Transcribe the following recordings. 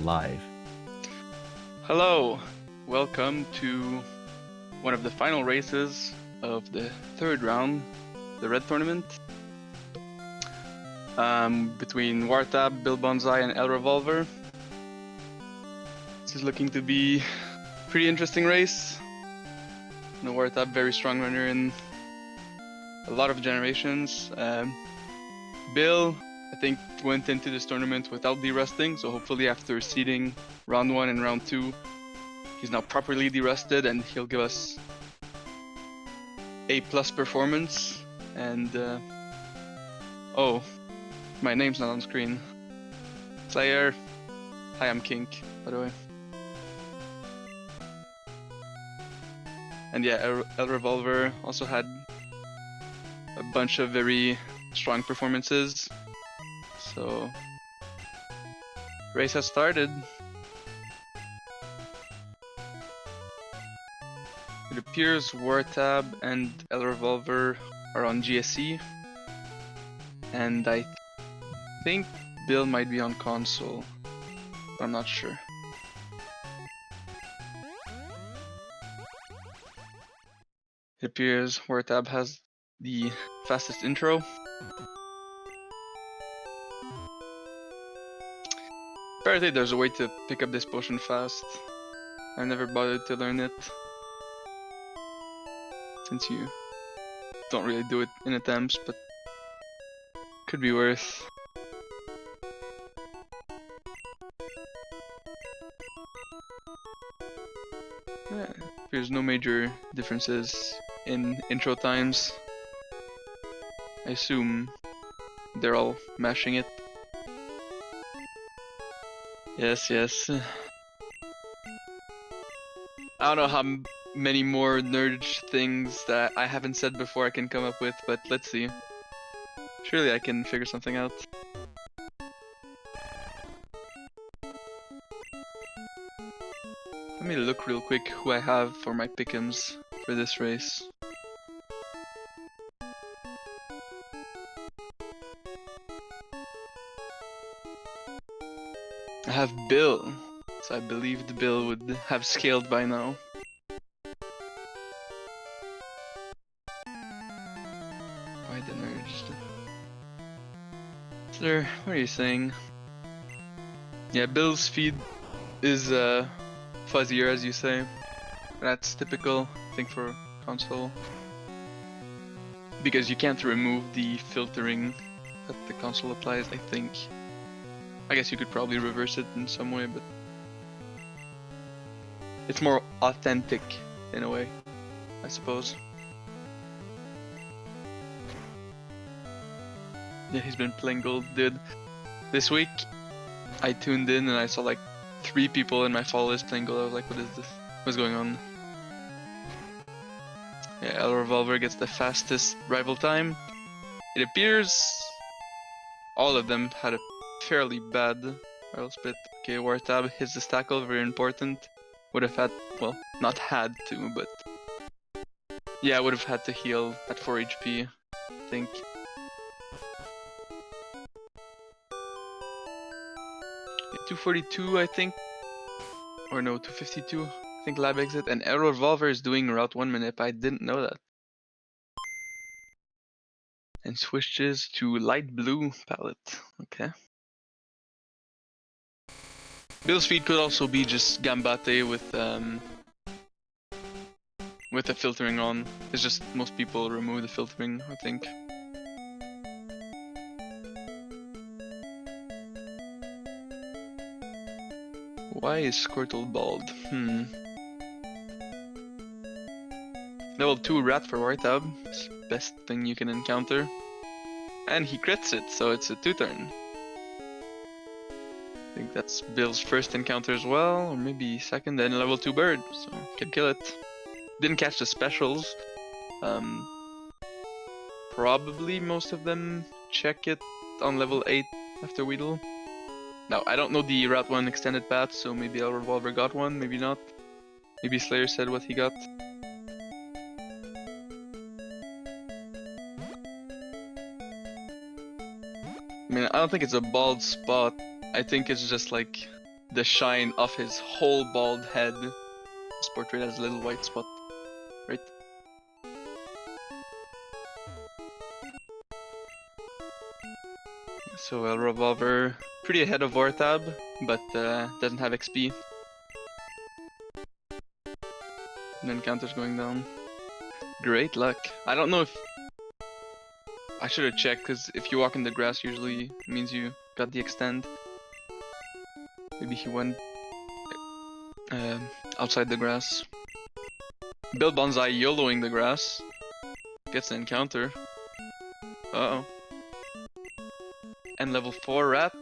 live. Hello, welcome to one of the final races of the third round, the red tournament, between Wartab, Bill Bonsai, and El Revolver. This is looking to be a pretty interesting race. No, Wartab, very strong runner in a lot of generations. Bill, I think, went into this tournament without de-rusting, so hopefully after seeding round 1 and round 2, he's now properly de-rusted and he'll give us A+ performance. And oh, my name's not on screen. Slayer. Hi, I'm Kink, by the way. And yeah, El Revolver also had a bunch of very strong performances. So, race has started. It appears Wartab and El Revolver are on GSE, and I think Bill might be on console. I'm not sure. It appears Wartab has the fastest intro. Apparently there's a way to pick up this potion fast. I never bothered to learn it, since you don't really do it in attempts, but could be worth. Yeah, there's no major differences in intro times. I assume they're all mashing it. Yes. I don't know how many more nerd things that I haven't said before I can come up with, but let's see. Surely I can figure something out. Let me look real quick who I have for my pick'ems for this race. I have Bill, so I believed Bill would have scaled by now. Why the merged? Sir, what are you saying? Yeah, Bill's feed is fuzzier, as you say. That's typical, I think, for console. Because you can't remove the filtering that the console applies, I think. I guess you could probably reverse it in some way, but it's more authentic in a way, I suppose. Yeah, he's been playing gold, dude. This week, I tuned in and I saw like 3 people in my follow list playing gold. I was like, what is this? What's going on? Yeah, El Revolver gets the fastest rival time. It appears all of them had a fairly bad rival split. Okay, Wartab hits the stackle, very important. Would have had, well, not had to, but yeah, would have had to heal at 4 HP, I think. Yeah, 242, I think, or no, 252. I think lab exit, and El Revolver is doing Route 1 manip. I didn't know that. And switches to light blue palette. Okay. Bill's feed could also be just Gambate with the filtering on. It's just most people remove the filtering, I think. Why is Squirtle bald? Level 2 rat for Wartab. It's the best thing you can encounter. And he crits it, so it's a 2-turn. I think that's Bill's first encounter as well, or maybe second, and level 2 bird, so can kill it. Didn't catch the specials. Probably most of them check it on level 8 after Weedle. Now, I don't know the Route 1 extended path, so maybe El Revolver got one, maybe not. Maybe Slayer said what he got. I mean, I don't think it's a bald spot. I think it's just like the shine off his whole bald head is portrayed as a little white spot, right? So Revolver, pretty ahead of wartab, but doesn't have XP. And then counter's going down. Great luck. I don't know if... I should have checked, because if you walk in the grass usually it means you got the extend. Maybe he went outside the grass. Bill Bonsai YOLOing the grass. Gets an encounter. Uh-oh. And level 4 rat.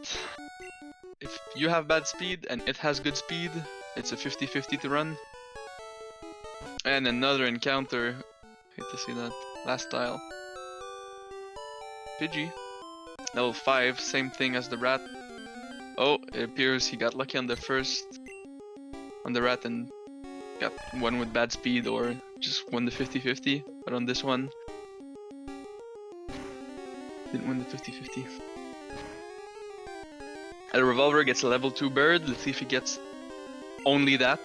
If you have bad speed and it has good speed, it's a 50-50 to run. And another encounter. Hate to see that. Last tile. Pidgey. Level 5, same thing as the rat. Oh, it appears he got lucky on the first... on the rat and got one with bad speed or just won the 50-50. But on this one... didn't win the 50-50. A Revolver gets a level 2 bird. Let's see if he gets only that.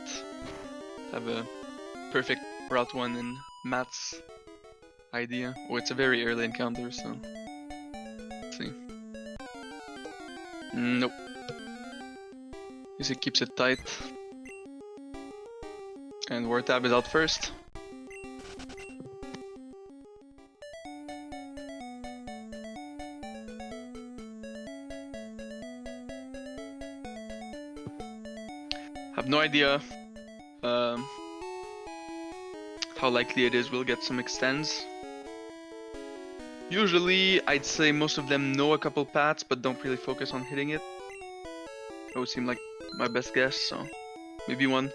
Have a perfect route 1 in Matt's idea. Oh, it's a very early encounter, so... let's see. Nope. Guess he keeps it tight. And wartab is out first. Have no idea how likely it is we'll get some extends. Usually, I'd say most of them know a couple paths, but don't really focus on hitting it. That would seem like my best guess, so maybe one.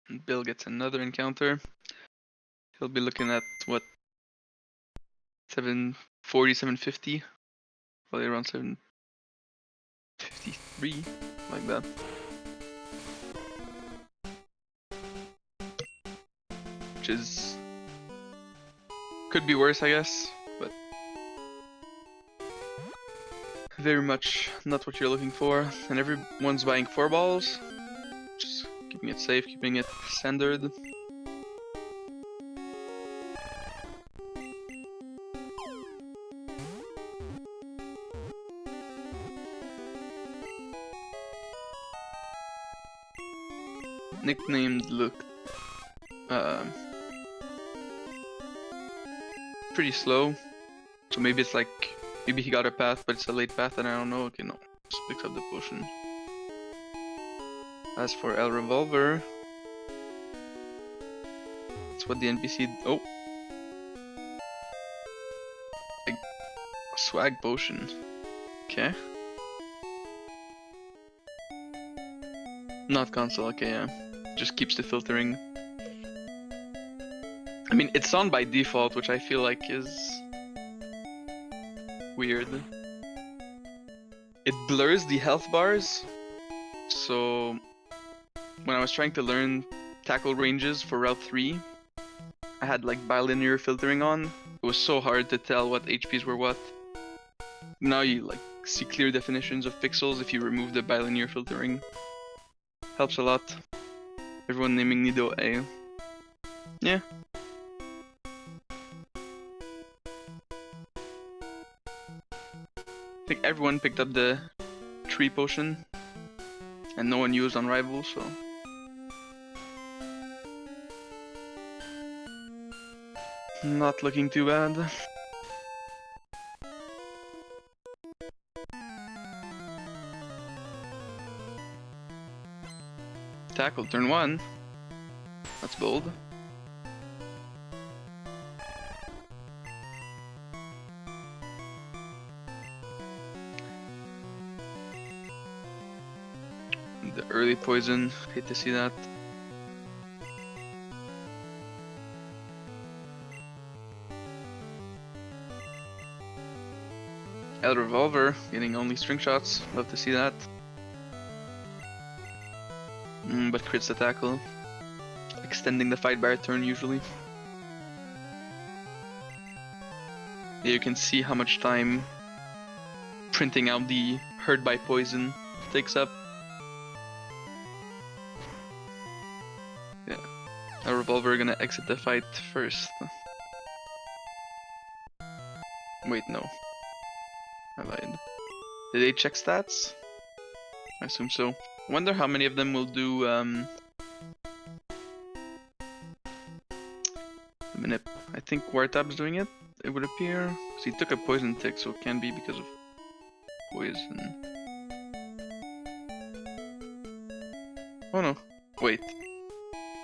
And Bill gets another encounter. He'll be looking at what, 740, 750, probably around 753, like that. Which is could be worse, I guess, but very much not what you're looking for. And everyone's buying 4 balls, just keeping it safe, keeping it standard. Nicknamed look pretty slow, so maybe it's like maybe he got a path but it's a late path and I don't know. Okay, no, just picks up the potion. As for El Revolver, that's what the NPC... oh, a swag potion. Okay, not console. Okay, yeah, just keeps the filtering. I mean, it's on by default, which I feel like is weird. It blurs the health bars, so when I was trying to learn tackle ranges for Route 3, I had like bilinear filtering on. It was so hard to tell what HPs were what. Now you like see clear definitions of pixels if you remove the bilinear filtering. Helps a lot. Everyone naming Nido A. Yeah. I think everyone picked up the tree potion and no one used on rival, so not looking too bad. Tackle turn 1. That's bold. The early poison, hate to see that. El Revolver getting only string shots, love to see that. But crits the tackle. I extending the fight by a turn usually. Here you can see how much time printing out the hurt by poison takes up. Yeah, a Revolver gonna exit the fight first. Wait, no. I lied. Did they check stats? I assume so. I wonder how many of them will do Manip. I think wartab's doing it, it would appear. Because he took a poison tick, so it can be because of poison. Oh no, wait.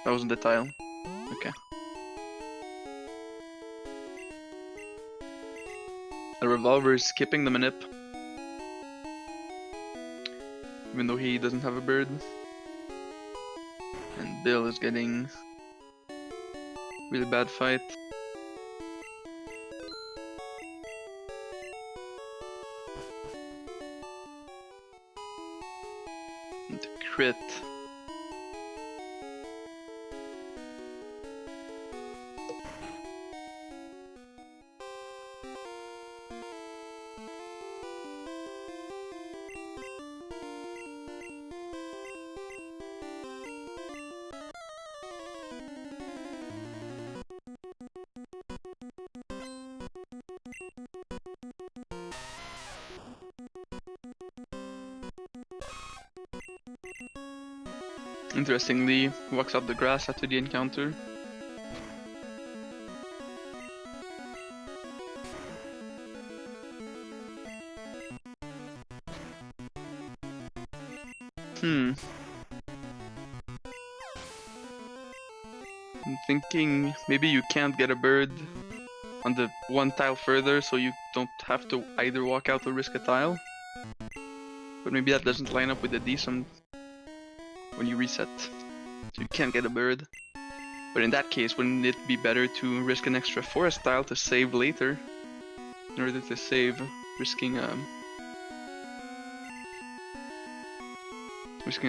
That wasn't the tile. Okay. The Revolver is skipping the Manip. Even though he doesn't have a bird. And Bill is getting really bad fight. And the crit. Interestingly, walks out the grass after the encounter. I'm thinking maybe you can't get a bird on the one tile further, so you don't have to either walk out or risk a tile. But maybe that doesn't line up with the D-sum when you reset. So you can't get a bird. But in that case, wouldn't it be better to risk an extra forest tile to save later? In order to save, risking a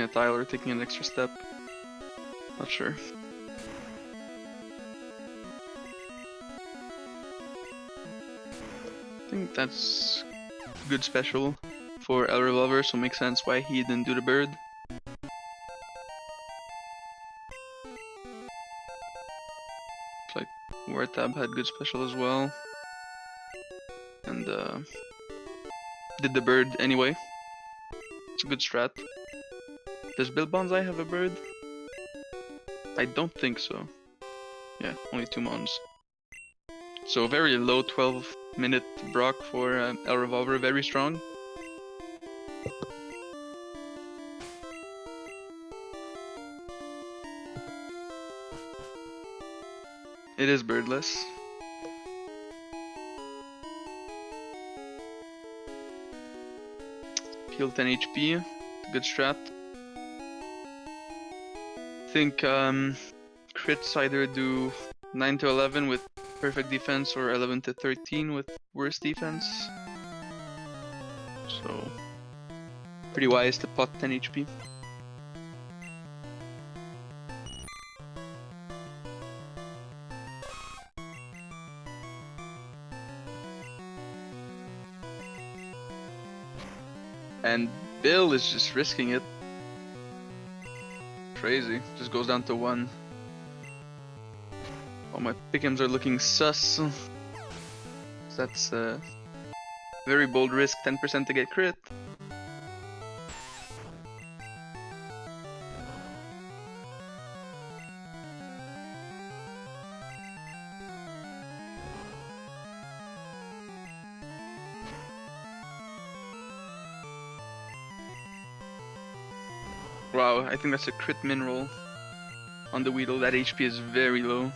tile or taking an extra step. Not sure. I think that's good special for El Revolver, so makes sense why he didn't do the bird. Looks like wartab had good special as well. And did the bird anyway. It's a good strat. Does Bill Bonsai have a bird? I don't think so. Yeah, only 2 mons. So very low 12-minute Brock for El Revolver, very strong. It is birdless. Heal 10 HP, good strat. I think crits either do 9 to 11 with perfect defense or 11 to 13 with worse defense. So pretty wise to pot 10 HP. And Bill is just risking it. Crazy, just goes down to 1. All my pick'ems are looking sus. That's a very bold risk, 10% to get crit. Wow, I think that's a crit min roll on the Weedle. That HP is very low.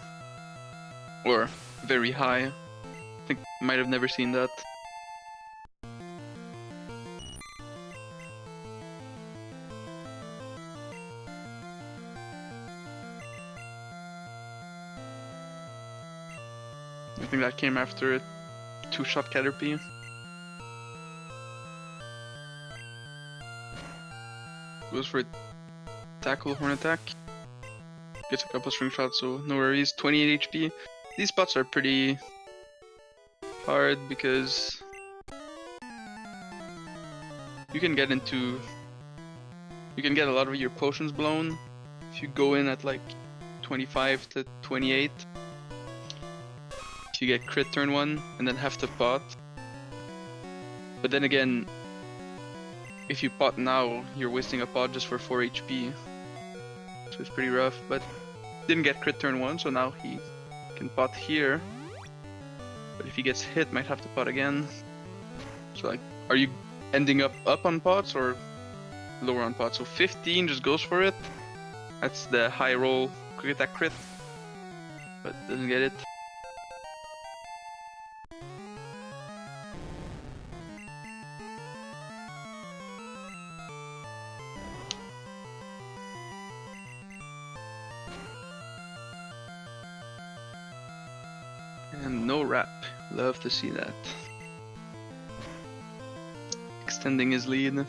Or very high. I think might have never seen that. I think that came after a 2-shot Caterpie. Goes for tackle, horn attack. gets a couple string shots, so no worries. 28 HP. These spots are pretty hard because you can get a lot of your potions blown if you go in at like 25 to 28. If you get crit turn 1 and then have to pot. But then again, if you pot now, you're wasting a pot just for 4 HP. So it's pretty rough, but didn't get crit turn 1, so now he can pot here. But if he gets hit, might have to pot again. So like, are you ending up on pots or lower on pots? So 15 just goes for it. That's the high roll quick attack crit, but doesn't get it. And no wrap. Love to see that. Extending his lead.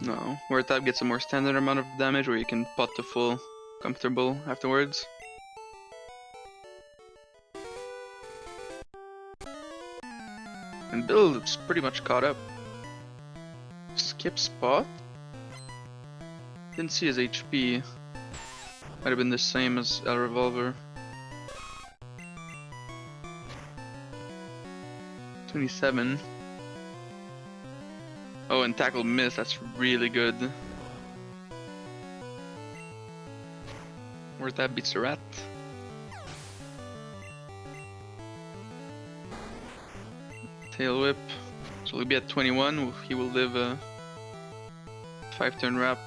No, wartab gets a more standard amount of damage where you can pot to full comfortable afterwards. And Bill is pretty much caught up. Skip spot? Didn't see his HP. Might have been the same as El Revolver. 27. Oh, and tackle miss, that's really good. Wartab beats the rat. Tail whip. So he'll be at 21, he will live a 5-turn wrap.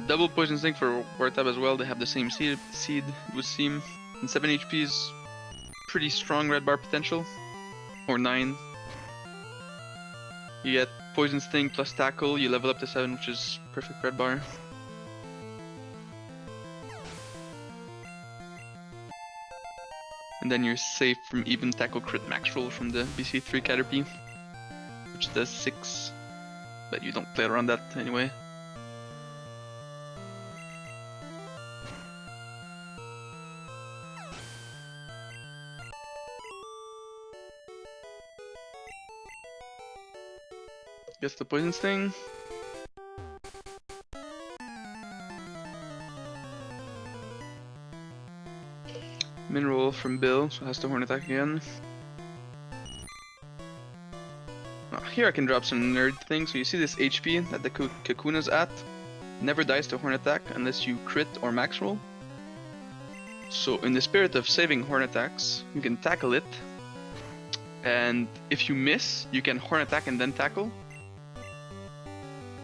Double poison sting for wartab as well, they have the same seed it would seem. And 7 HP is pretty strong red bar potential. Or 9. You get poison sting plus tackle, you level up to 7, which is perfect red bar. And then you're safe from even tackle crit max roll from the BC3 Caterpie, which does 6, but you don't play around that anyway. Gets the poison sting. Min roll from Bill, so has to horn attack again. Here I can drop some nerd things. So you see this HP that the Cocoon is at? Never dies to horn attack unless you crit or max roll. So in the spirit of saving horn attacks, you can tackle it. And if you miss, you can horn attack and then tackle.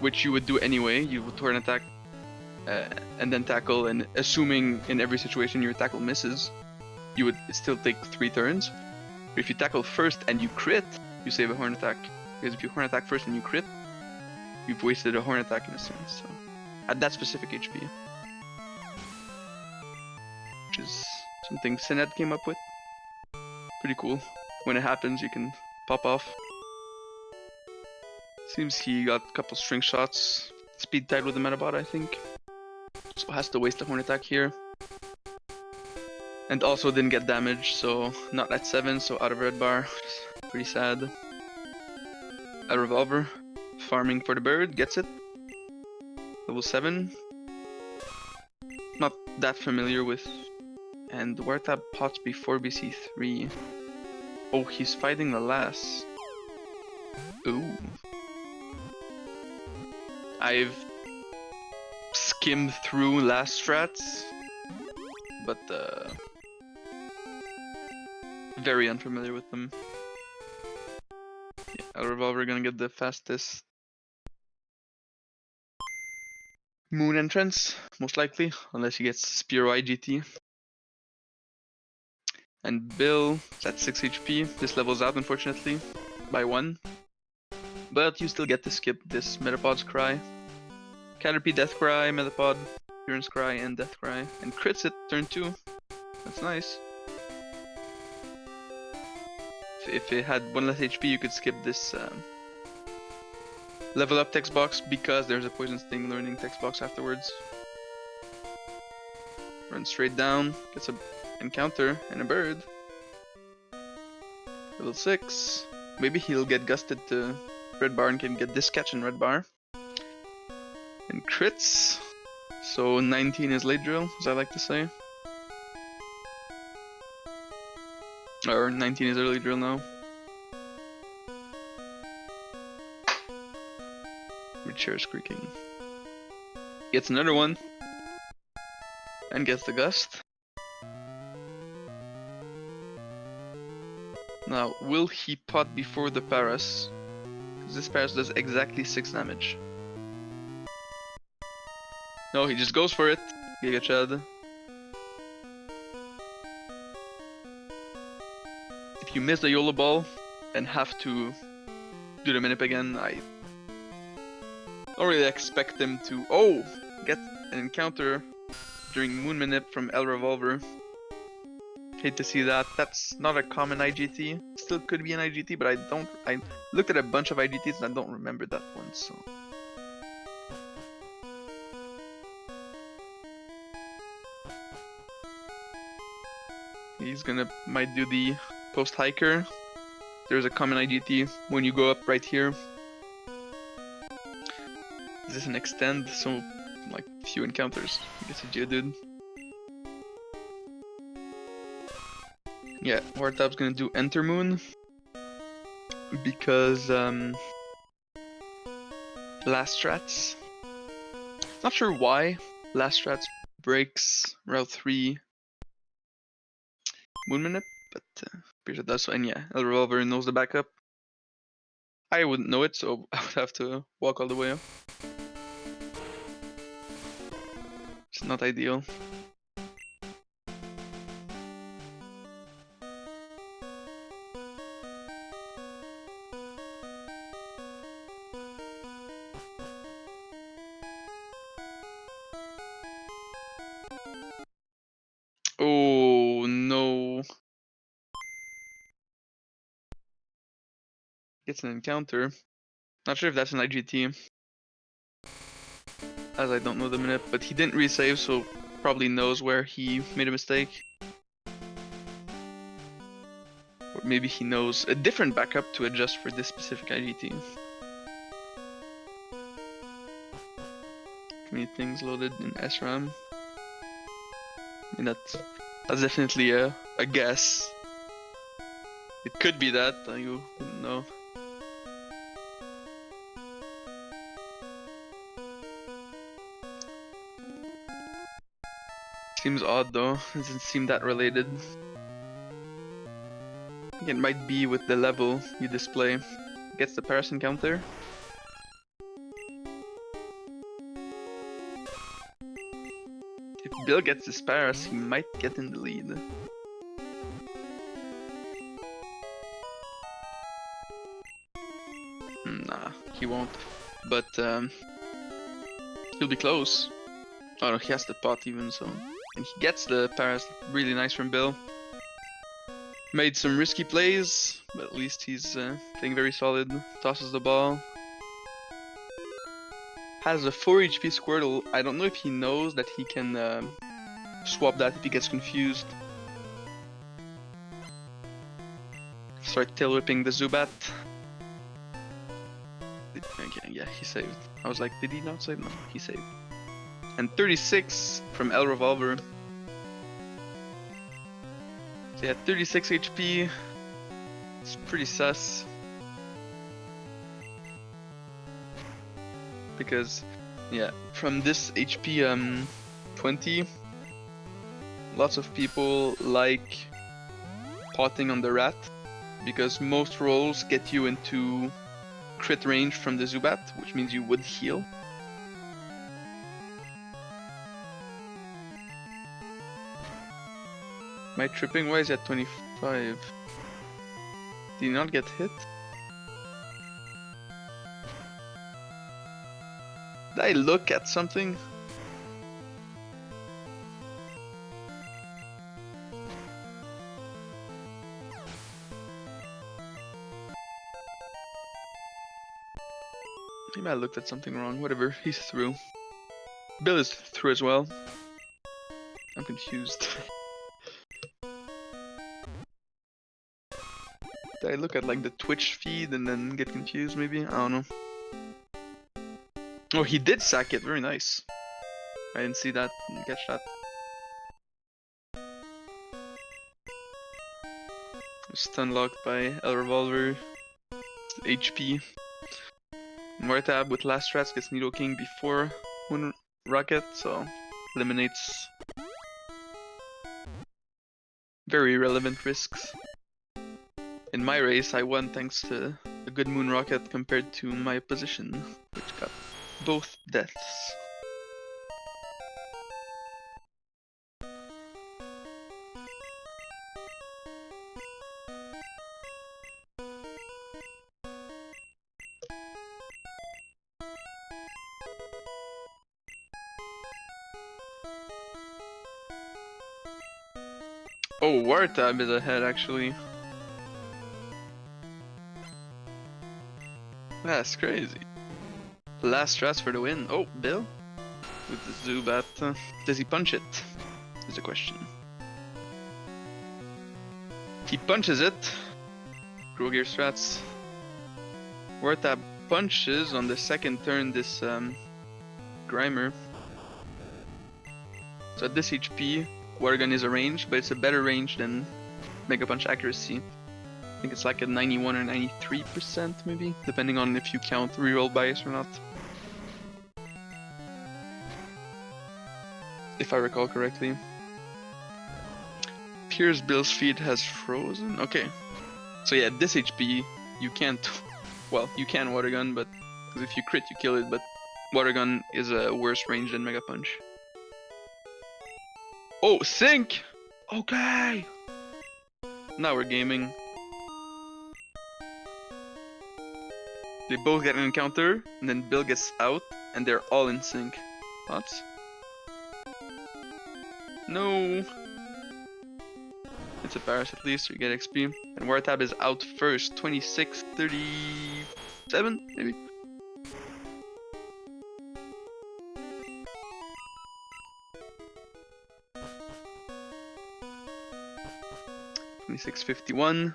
Which you would do anyway. You would horn attack and then tackle, and assuming in every situation your tackle misses, you would still take 3 turns. But if you tackle first and you crit, you save a horn attack. Because if you horn attack first and you crit, you've wasted a horn attack in a sense. So at that specific HP. Which is something Syned came up with. Pretty cool. When it happens, you can pop off. Seems he got a couple string shots. Speed tied with the Metabot, I think. So has to waste a horn attack here. And also didn't get damage, so not at 7, so out of red bar. Pretty sad. A Revolver. Farming for the bird, gets it. Level 7. Not that familiar with. And wartab pots before BC3. Oh, he's fighting the last. Ooh. I've skimmed through last strats, but very unfamiliar with them. Yeah, a Revolver gonna get the fastest moon entrance, most likely, unless he gets Spear IGT. And Bill is at 6 HP. This levels out, unfortunately, by 1. But you still get to skip this Metapod's Cry. Caterpie Death Cry, Metapod, Appearance Cry, and Death Cry. And crits it, turn 2. That's nice. If it had 1 less HP, you could skip this level up text box because there's a poison sting learning text box afterwards. Run straight down, gets an encounter and a bird. Level 6. Maybe he'll get gusted to red bar and can get this catch in red bar. And crits. So 19 is late drill, as I like to say. Or 19 is early drill now. With chairs creaking. Gets another one. And gets the gust. Now, will he pot before the Paras? Because this Paras does exactly 6 damage. No, he just goes for it. Giga Chad. If you miss the YOLO ball and have to do the minip again, I don't really expect him to. Oh! Get an encounter during Moon Minip from El Revolver. Hate to see that. That's not a common IGT. Still could be an IGT, but I looked at a bunch of IGTs and I don't remember that one, so. He's might do the post hiker. There's a common IGT when you go up right here. Is this an extend? So, like, few encounters. I guess a Geodude. Yeah, wartab's gonna do Enter Moon. Because, last strats. Not sure why last strats breaks Route 3 Moon Minute, but appears it does so. And yeah, El Revolver knows the backup. I wouldn't know it, so I would have to walk all the way up. It's not ideal. Oh no. Gets an encounter. Not sure if that's an IGT. As I don't know the minute, but he didn't resave, so probably knows where he made a mistake. Or maybe he knows a different backup to adjust for this specific IGT. Many things loaded in SRAM. I mean, that's definitely a guess. It could be that, you wouldn't know. Seems odd though, doesn't seem that related. I think it might be with the level you display. Gets the Paras encounter. If Bill gets his Paras, he might get in the lead. Nah, he won't. But he'll be close. Oh no, he has the pot even, so. And he gets the Paras, really nice from Bill. Made some risky plays, but at least he's playing very solid. Tosses the ball. Has a 4 HP Squirtle. I don't know if he knows that he can swap that if he gets confused. Start tail whipping the Zubat. Okay, yeah, he saved. I was like, did he not save? No, he saved. And 36 from El Revolver. So yeah, 36 HP. It's pretty sus. Because, yeah, from this HP 20, lots of people like potting on the rat. Because most rolls get you into crit range from the Zubat, which means you would heal. My tripping wise at 25. Did he not get hit? Did I look at something? Maybe I looked at something wrong. Whatever, he's through. Bill is through as well. I'm confused. Did I look at like the Twitch feed and then get confused maybe? I don't know. Oh, he did sack it. Very nice. I didn't see that. Didn't catch that. Stun locked by Revolver. HP. wartab with last strats gets Nido King before Moon Rocket, so eliminates very relevant risks. In my race, I won thanks to a good Moon Rocket compared to my opposition, which got both deaths. Oh, wartab is ahead actually. That's crazy. Last strats for the win. Oh, Bill with the Zubat. Does he punch it? Is the question. He punches it. Grow Gear strats. wartab punches on the second turn this Grimer. So at this HP, Water Gun is a range, but it's a better range than Mega Punch accuracy. I think it's like a 91 or 93% maybe, depending on if you count reroll bias or not. If I recall correctly. Pierce Bill's feet has frozen. Okay. So yeah, at this HP, you can't. Well, you can Water Gun, but because if you crit, you kill it. But Water Gun is a worse range than Mega Punch. Oh, Sync! Okay! Now we're gaming. They both get an encounter, and then Bill gets out, and they're all in sync. Thoughts? No! It's a Paris at least, so you get XP. And wartab is out first, 26, 37, maybe? $26.51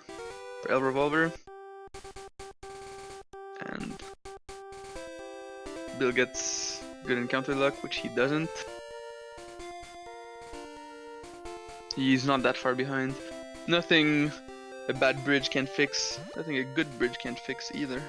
for Revolver. And Bill gets good encounter luck, which he doesn't. He's not that far behind. Nothing a bad bridge can fix. Nothing a good bridge can't fix either.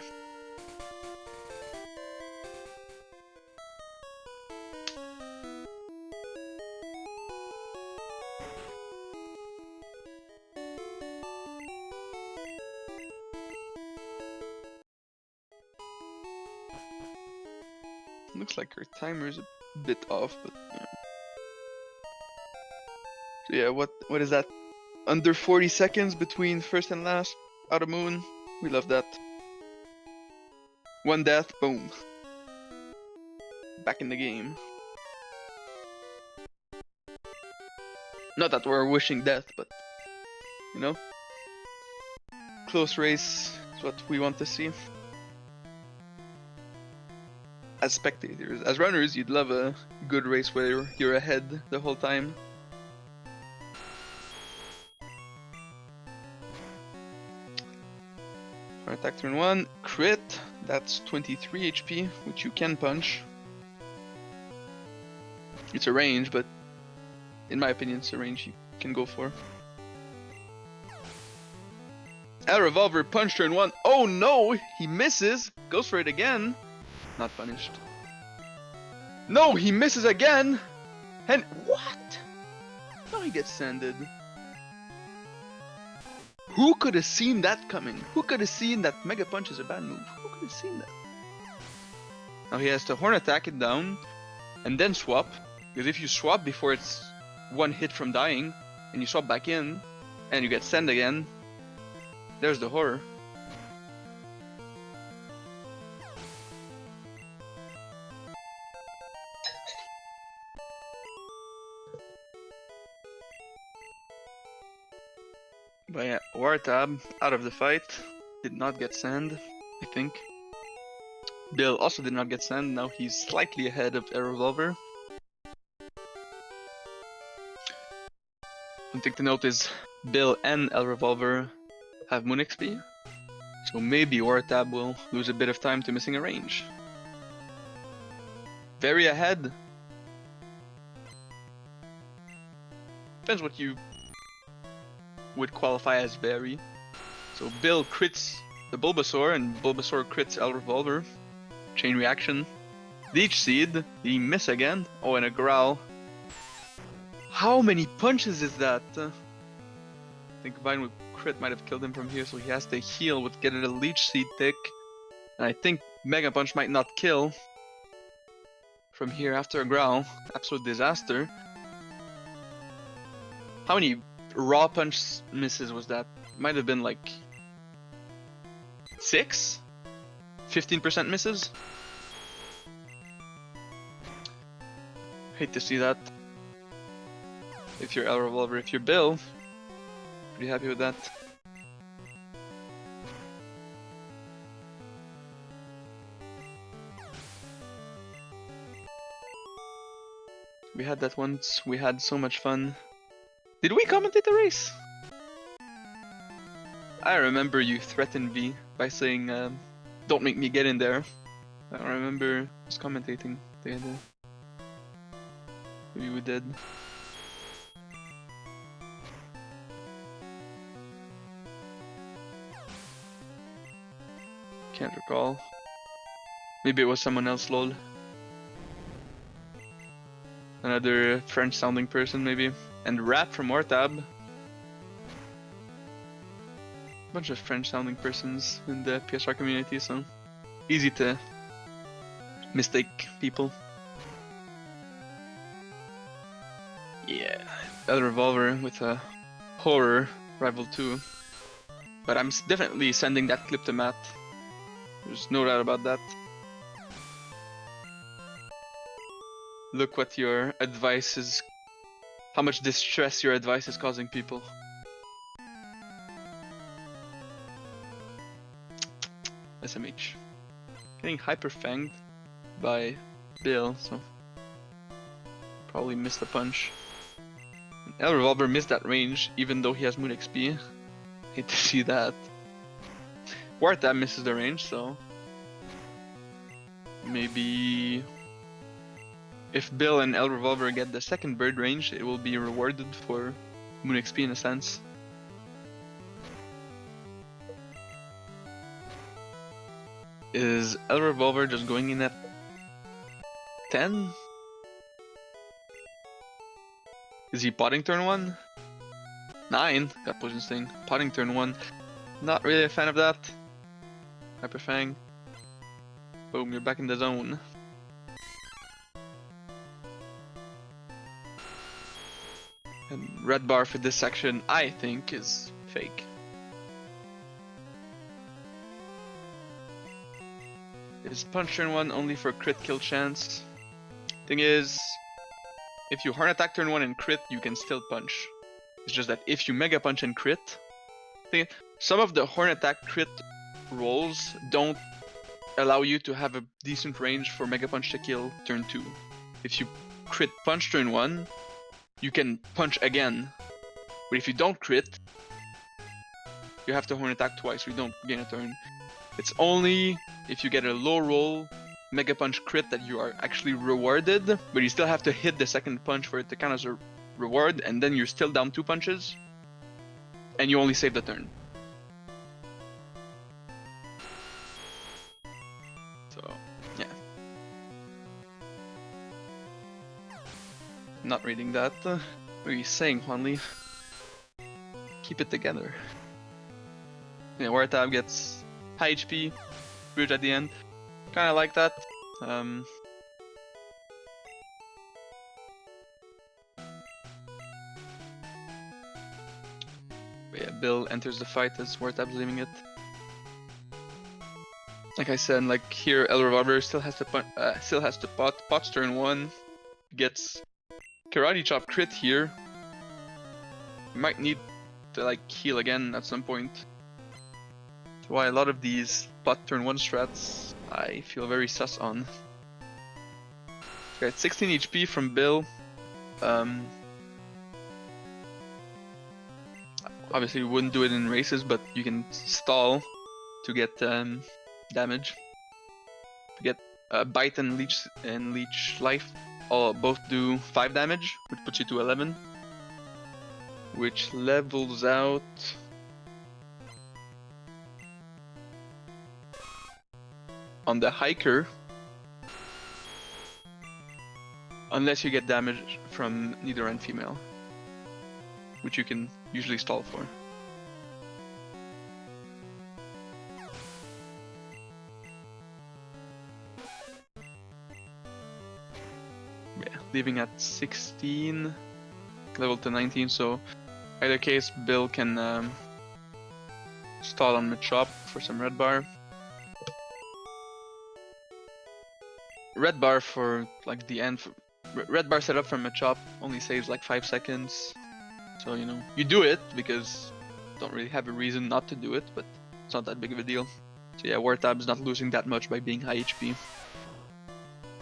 Looks like her timer is a bit off, but yeah. So yeah, what is that? Under 40 seconds between first and last out of Moon. We love that. One death, boom. Back in the game. Not that we're wishing death, but you know, close race is what we want to see. As spectators, as runners, you'd love a good race where you're ahead the whole time. Attack turn 1, crit, that's 23 HP, which you can punch. It's a range, but in my opinion it's a range you can go for. Revolver punch turn 1, oh no, he misses, goes for it again. Not punished. No, he misses again! And what? No, he gets sanded. Who could have seen that coming? Who could have seen that Mega Punch is a bad move? Who could have seen that? Now he has to Horn Attack it down, and then swap. Because if you swap before it's one hit from dying, and you swap back in, and you get sent again, there's the horror. But yeah, wartab out of the fight, did not get sand, I think. Bill also did not get sand, now he's slightly ahead of Revolver. One thing to note is Bill and Revolver have Moon XP, so maybe wartab will lose a bit of time to missing a range. Very ahead. Depends what you would qualify as very. So Bill crits the Bulbasaur and Bulbasaur crits Revolver. Chain reaction. Leech Seed, he miss again. Oh, and a Growl. How many punches is that? I think Vine with crit might have killed him from here, so he has to heal with getting a Leech Seed tick. And I think Mega Punch might not kill from here after a Growl. Absolute disaster. How many raw punch misses was that? Might have been like 6? 15% misses? Hate to see that. If you're Revolver, if you're Bill, pretty happy with that. We had that once, we had so much fun. Did we commentate the race? I remember you threatened V by saying, don't make me get in there. I don't remember us commentating together. Maybe we did. Can't recall. Maybe it was someone else, lol. Another French sounding person, maybe. And Rap from wartab. Bunch of French sounding persons in the PSR community, so easy to mistake people. Yeah, Revolver with a horror rival 2. But I'm definitely sending that clip to Matt. There's no doubt about that. Look what your advice is, how much distress your advice is causing people. SMH. Getting hyper fanged by Bill, so probably missed a punch. Revolver missed that range, even though he has Moon XP. Hate to see that. wartab misses the range, so maybe if Bill and Revolver get the second bird range, it will be rewarded for Moon XP in a sense. Is Revolver just going in at 10? Is he potting turn 1? 9? Got Poison Sting. Potting turn 1. Not really a fan of that. Hyper Fang. Boom, you're back in the zone. And red bar for this section, I think, is fake. Is punch turn 1 only for crit kill chance? Thing is, if you horn attack turn 1 and crit, you can still punch. It's just that if you mega punch and crit, some of the horn attack crit rolls don't allow you to have a decent range for mega punch to kill turn 2. If you crit punch turn 1, you can punch again. But if you don't crit, you have to horn attack twice, so you don't gain a turn. It's only if you get a low roll mega punch crit that you are actually rewarded, but you still have to hit the second punch for it to count as a reward, and then you're still down 2 punches, and you only save the turn. So, yeah. Not reading that. What are you saying, Huanli? Keep it together. Yeah, wartab gets high HP, bridge at the end. Kinda like that. But yeah, Bill enters the fight as wartab's leaving it. Like I said, like here, Revolver still has to pots turn 1, gets Karate Chop crit here. Might need to like heal again at some point. Why a lot of these bot turn 1 strats I feel very sus on. Got 16 HP from Bill. Obviously we wouldn't do it in races, but you can stall to get damage. To get Bite and Leech Life both do 5 damage, which puts you to 11. Which levels out on the Hiker, unless you get damage from neither and female, which you can usually stall for. Yeah, leaving at 16, level to 19, so either case Bill can stall on mid-chop for some red bar. Red bar for like the end. Red bar setup from mid-chop only saves like 5 seconds. So, you know, you do it because you don't really have a reason not to do it, but it's not that big of a deal. So yeah, wartab's not losing that much by being high HP.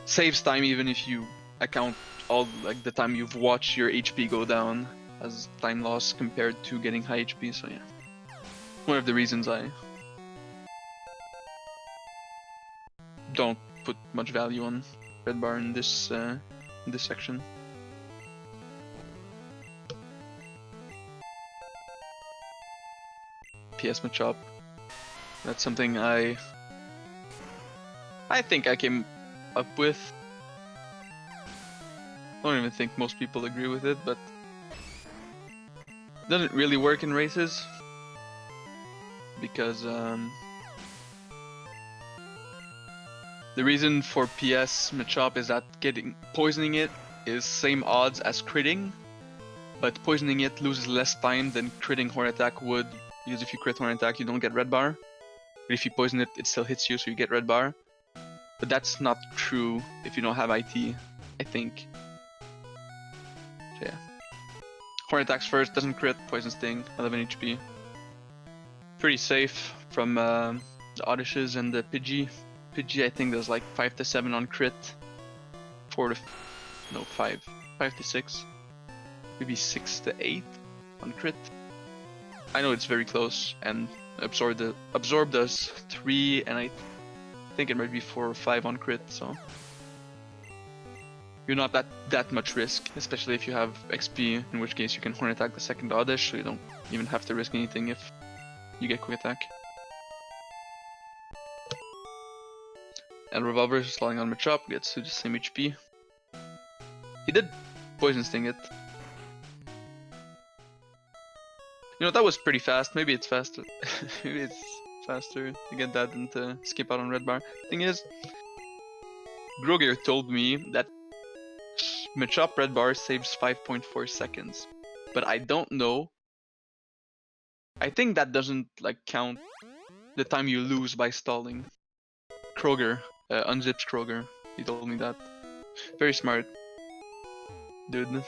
Saves time even if you account all like the time you've watched your HP go down as time loss compared to getting high HP, so yeah. One of the reasons I don't put much value on red bar in this section. PS Machop. That's something I think I came up with. I don't even think most people agree with it, but it doesn't really work in races because the reason for PS Machop is that poisoning it is same odds as critting, but poisoning it loses less time than critting Horn Attack would, because if you crit Horn Attack you don't get red bar, but if you poison it, it still hits you, so you get red bar. But that's not true if you don't have IT, I think. So yeah. Horn Attacks first, doesn't crit, poison sting, 11 HP. Pretty safe from the Oddishes and the Pidgey. Pidgey I think does like 5 to 7 on crit. 5 to 6. Maybe 6 to 8 on crit. I know it's very close, and Absorb does 3, and I think it might be 4 or 5 on crit, so you're not that much risk, especially if you have XP, in which case you can Horn Attack the second Oddish, so you don't even have to risk anything if you get Quick Attack. And Revolver slowing on Machop gets to the same HP. He did Poison Sting it. You know, that was pretty fast. Maybe it's faster. Maybe it's faster to get that than to skip out on red bar. Thing is, Groger told me that Machop red bar saves 5.4 seconds. But I don't know. I think that doesn't like count the time you lose by stalling. Kroger, unzipped Kroger, he told me that. Very smart dude.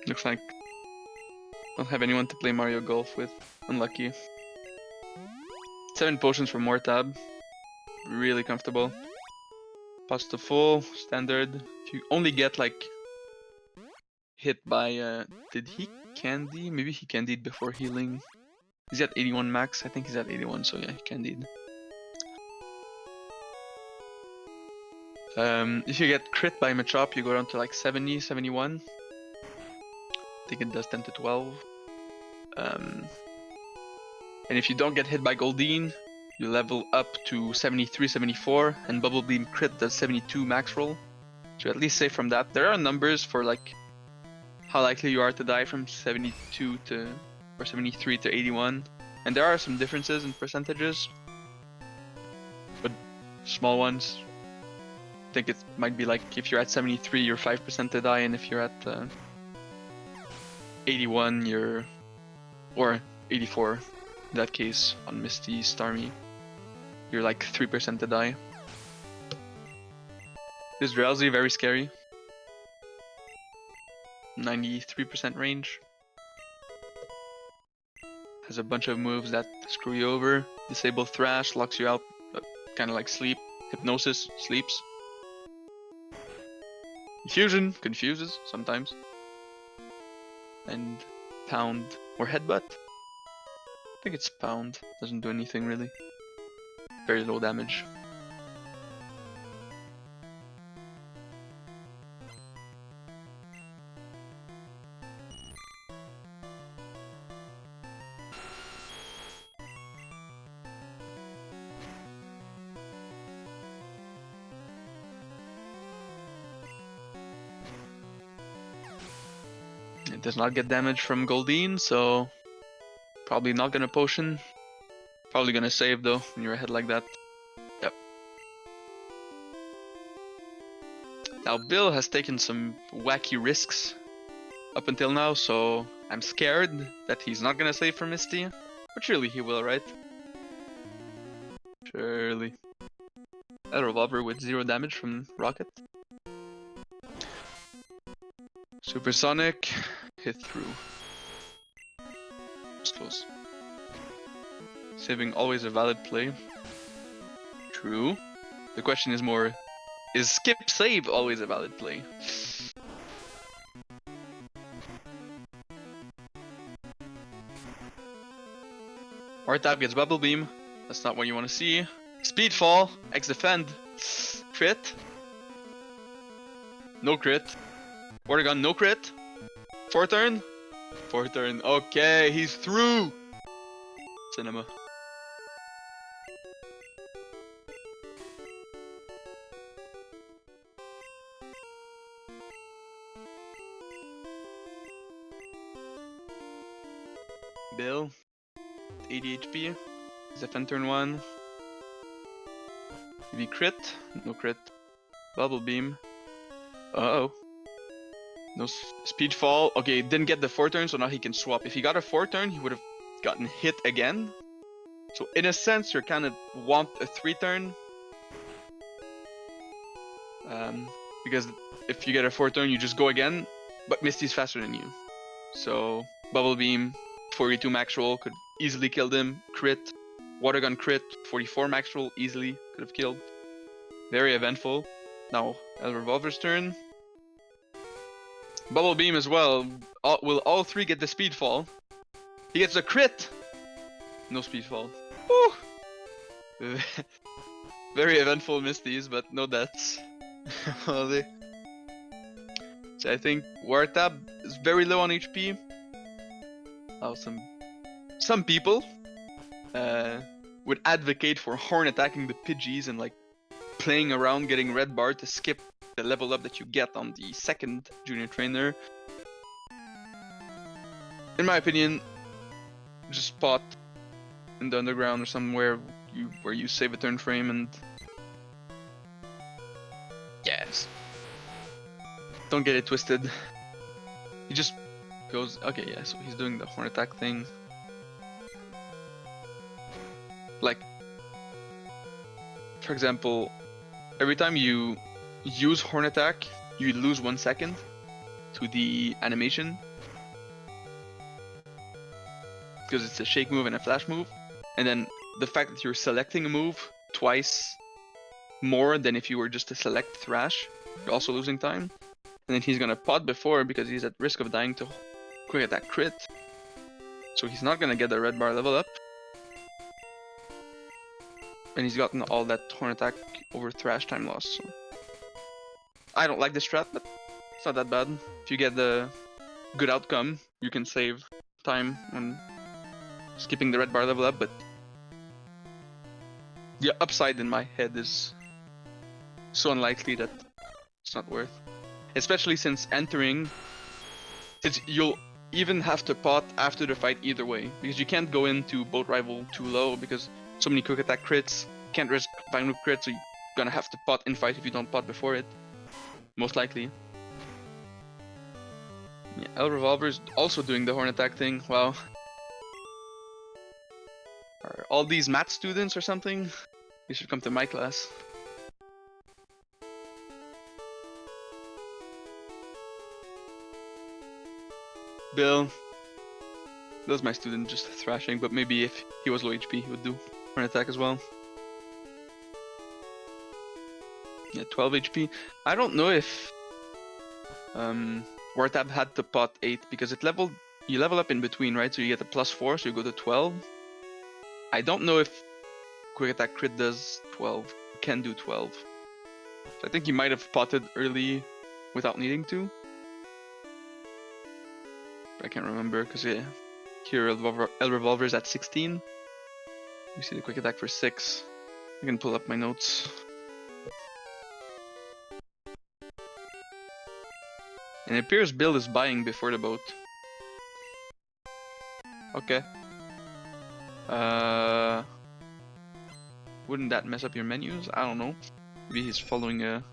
Looks like I don't have anyone to play Mario Golf with. Unlucky. 7 potions for wartab. Really comfortable. Pass to full, standard. If you only get like hit by did he candy? Maybe he candied before healing. He's at 81 max. I think he's at 81, so yeah, he candied. If you get crit by Machop, you go down to like 70, 71. I think it does 10 to 12. And if you don't get hit by Goldeen, you level up to 73, 74, and Bubble Beam crit does 72 max roll. So at least safe from that. There are numbers for like how likely you are to die from 72 to or 73 to 81, and there are some differences in percentages, but small ones. I think it might be like if you're at 73, you're 5% to die, and if you're at 81, or 84, in that case on Misty Starmie, you're like 3% to die. This Drowsy, very scary. 93% range. Has a bunch of moves that screw you over. Disable Thrash, locks you out, kind of like Sleep. Hypnosis, sleeps. Fusion, confuses sometimes. And Pound or Headbutt. I think it's Pound, doesn't do anything really. Very low damage. It does not get damage from Goldeen, so probably not gonna potion. Probably gonna save though when you're ahead like that. Yep. Now Bill has taken some wacky risks up until now, so I'm scared that he's not gonna save for Misty. But surely he will, right? Surely. A Revolver with 0 damage from Rocket. Supersonic, hit through. It's close. Saving always a valid play. True. The question is more, is skip save always a valid play? Wartab gets Bubble Beam. That's not what you want to see. Speedfall, X defend. Crit. No crit. Water Gun, no crit. 4 turn. 4 turn. Okay, he's through. Cinema. Bill, 80 HP. Defend turn 1. Maybe crit. No crit. Bubble Beam. Uh-oh. No speed fall. Okay, didn't get the 4 turn, so now he can swap. If he got a 4 turn, he would have gotten hit again. So in a sense, you kind of want a 3 turn. Because if you get a 4 turn, you just go again. But Misty's faster than you. So Bubble Beam, 42 max roll, could easily kill him. Crit. Water Gun crit, 44 max roll, easily could have killed. Very eventful. Now, El Revolver's turn. Bubble Beam as well. Will all 3 get the speed fall? He gets a crit! No speed fall. Woo! Very eventful Misties, but no deaths. So I think Wartab is very low on HP. Oh, some people would advocate for horn attacking the Pidgeys and like playing around getting red bar to skip the level up that you get on the 2nd junior trainer. In my opinion, just spot in the underground or somewhere where you save a turn frame and yes. Don't get it twisted. He just goes, okay, yeah, so he's doing the horn attack thing. Like, for example, every time you use horn attack, you lose 1 second to the animation. Because it's a shake move and a flash move. And then the fact that you're selecting a move twice more than if you were just to select Thrash, you're also losing time. And then he's gonna pot before because he's at risk of dying to quick attack crit. So he's not gonna get the red bar level up. And he's gotten all that horn attack over Thrash time loss. So I don't like this strat, but it's not that bad. If you get the good outcome, you can save time on skipping the red bar level up, but the upside in my head is so unlikely that it's not worth. Especially since you'll even have to pot after the fight either way, because you can't go into Boat Rival too low because so many quick attack crits, can't risk final crit, so you're gonna have to pot in fight if you don't pot before it. Most likely. Yeah, El Revolver's also doing the horn attack thing. Wow. Are all these math students or something? You should come to my class. Bill. Bill's my student, just thrashing, but maybe if he was low HP, he would do horn attack as well. Yeah, 12 HP. I don't know if wartab had to pot 8 because you level up in between, right? So you get a +4, so you go to 12. I don't know if quick attack crit does 12, can do 12. So I think he might have potted early without needing to. But I can't remember because yeah, here Revolver is at 16. You see the quick attack for 6. I can pull up my notes. And it appears Bill is buying before the boat. Okay. Wouldn't that mess up your menus? I don't know. Maybe he's following a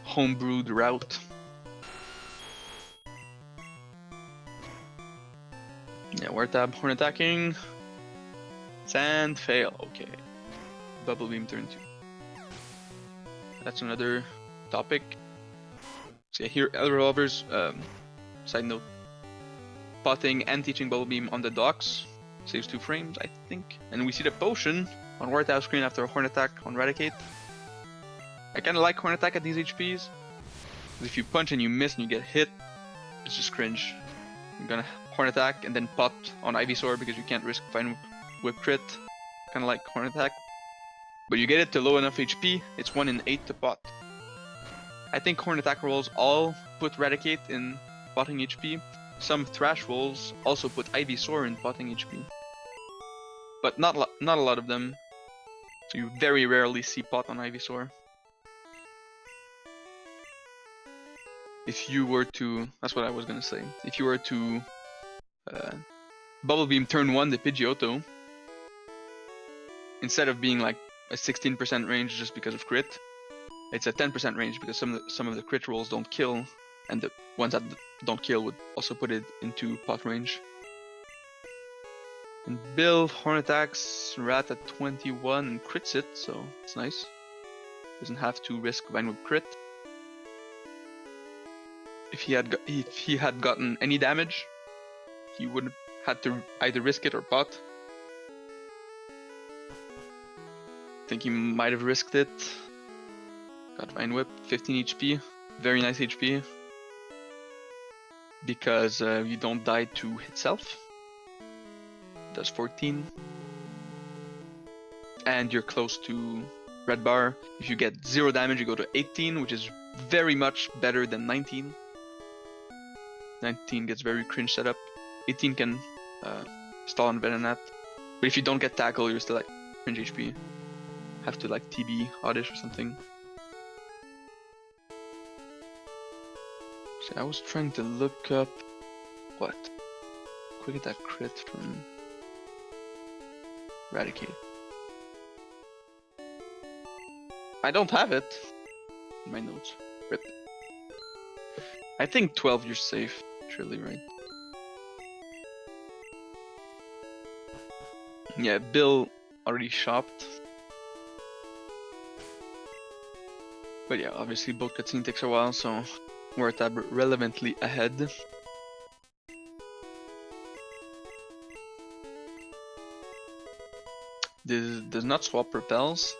homebrewed route. Yeah, wartab, horn attacking. Sand, fail. Okay. Bubble beam turn 2. That's another topic. So yeah, here Revolver's side note. Potting and teaching bubble beam on the docks. Saves 2 frames, I think. And we see the potion on wartab screen after a horn attack on Eradicate. I kinda like horn attack at these HPs. If you punch and you miss and you get hit, it's just cringe. You're gonna horn attack and then pot on Ivysaur because you can't risk Vine Whip crit. Kinda like horn attack. But you get it to low enough HP, it's 1 in 8 to pot. I think horn attack rolls all put Eradicate in potting HP. Some thrash rolls also put Ivysaur in potting HP. But not a lot of them. So you very rarely see pot on Ivysaur. If you were to, that's what I was gonna say. If you were to Bubble Beam turn 1 the Pidgeotto, instead of being like a 16% range just because of crit, it's a 10% range because some of the crit rolls don't kill, and the ones that don't kill would also put it into pot range. And Bill horn attacks Rat at 21 and crits it, so it's nice. Doesn't have to risk Vine Whip crit. If he had gotten any damage, he would have had to either risk it or pot. I think he might have risked it. Got Vine Whip, 15 HP, very nice HP. Because you don't die to hit self. Does 14. And you're close to red bar. If you get 0 damage, you go to 18, which is very much better than 19. 19 gets very cringe setup. 18 can stall on Venonat. But if you don't get tackle, you're still like cringe HP. Have to like TB Oddish or something. So I was trying to look up what? Quick attack crit from Eradicate. I don't have it in my notes. Rip. I think 12 you're safe, surely, right? Yeah, Bill already shopped. But yeah, obviously both cutscene takes a while, so we're relevantly ahead. This does not swap repels.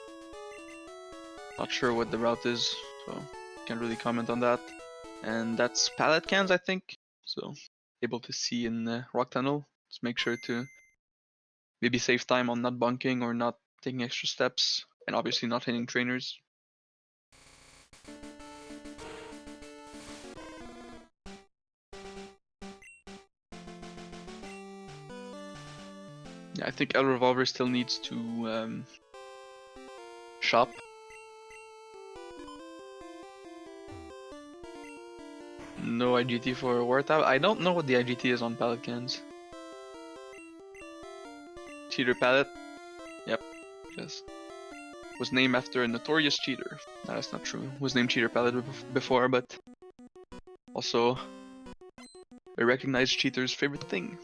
Not sure what the route is, so can't really comment on that. And that's pallet cans, I think. So able to see in the rock tunnel. Just make sure to maybe save time on not bunking or not taking extra steps, and obviously not hitting trainers. Yeah, I think Revolver still needs to shop. No IGT for wartab. I don't know what the IGT is on pallet cans. Cheater pallet. Yep. Yes. Was named after a notorious cheater. No, that's not true. Was named Cheater Pallet before, but also a recognized cheater's favorite thing.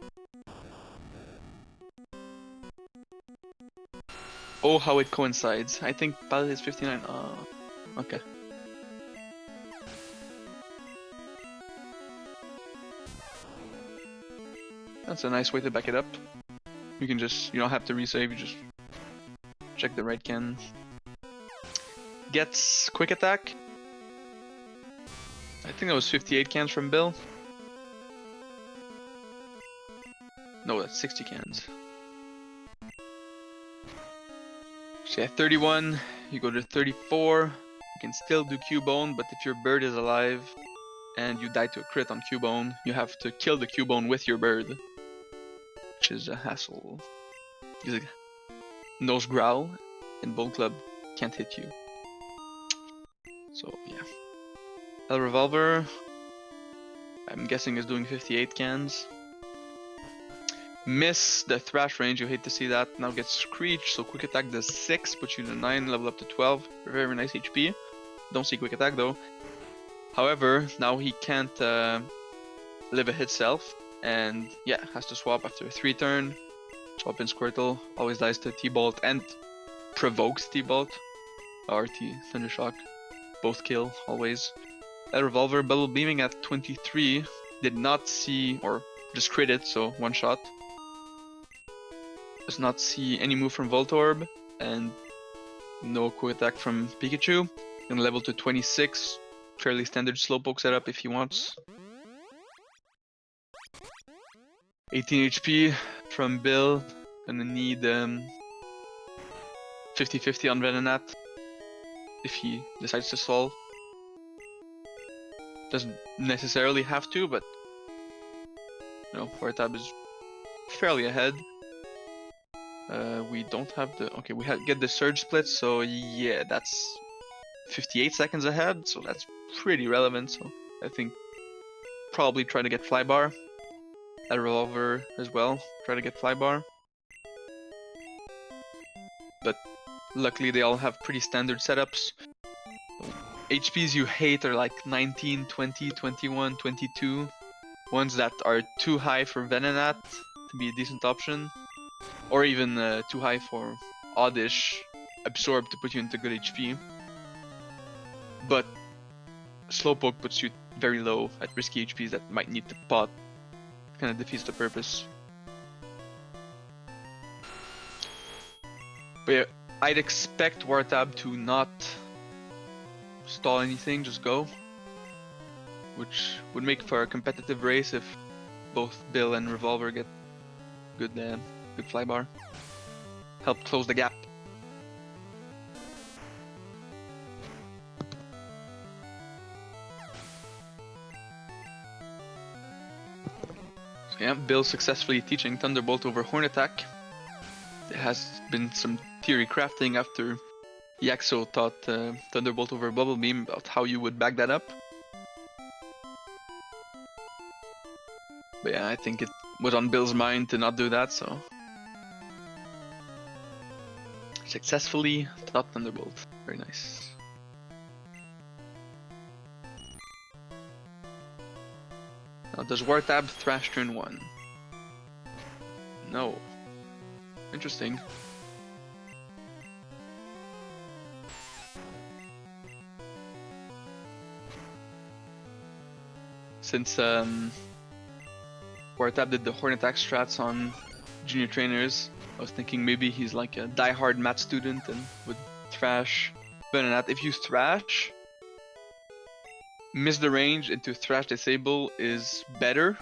Oh, how it coincides. I think Pallet is 59. Okay. That's a nice way to back it up. You can just, you don't have to resave, you just check the right can. Gets quick attack. I think that was 58 cans from Bill. No, that's 60 cans. So yeah, 31, you go to 34. You can still do Cubone, but if your bird is alive and you die to a crit on Cubone, you have to kill the Cubone with your bird, which is a hassle. Because Nose Growl and Bone Club can't hit you. So yeah. El Revolver, I'm guessing is doing 58 cans. Miss the Thrash range, you hate to see that. Now gets Screech, so Quick Attack does 6, puts you to 9, level up to 12. Very nice HP. Don't see Quick Attack though. However, now he can't live a hit self, and yeah, has to swap after a 3 turn. Swap in Squirtle, always dies to T-Bolt and provokes T-Bolt. Or Thundershock. Both kill, always. That Revolver, Bubble Beaming at 23. Did not see, or just crit it, so 1 shot. Does not see any move from Voltorb, and no quick attack from Pikachu. Gonna level to 26. Fairly standard Slowpoke setup if he wants. 18 HP from Bill. Gonna need 50-50 on Venonat if he decides to solve. Doesn't necessarily have to, but you know, wartab is fairly ahead. We don't have the... Okay, we get the Surge Split, so yeah, that's 58 seconds ahead, so that's pretty relevant, so I think probably try to get Flybar. That Revolver as well, try to get Flybar. But luckily they all have pretty standard setups. HPs you hate are like 19, 20, 21, 22. Ones that are too high for Venonat to be a decent option. Or even too high for Oddish Absorb to put you into good HP. But Slowpoke puts you very low at risky HPs that might need to pot. Kind of defeats the purpose. But yeah, I'd expect wartab to not stall anything, just go. Which would make for a competitive race if both Bill and Revolver get good Flybar. Help close the gap. So yeah, Bill successfully teaching Thunderbolt over Horn Attack. There has been some theory crafting after Yaxo taught Thunderbolt over Bubble Beam about how you would back that up. But yeah, I think it was on Bill's mind to not do that, so... Successfully taught Thunderbolt. Very nice. Now, does wartab Thrash turn 1? No. Interesting. Since wartab did the Horn Attack strats on junior trainers, I was thinking maybe he's like a die-hard math student and would thrash Venonat. If you thrash, miss the range into thrash disable is better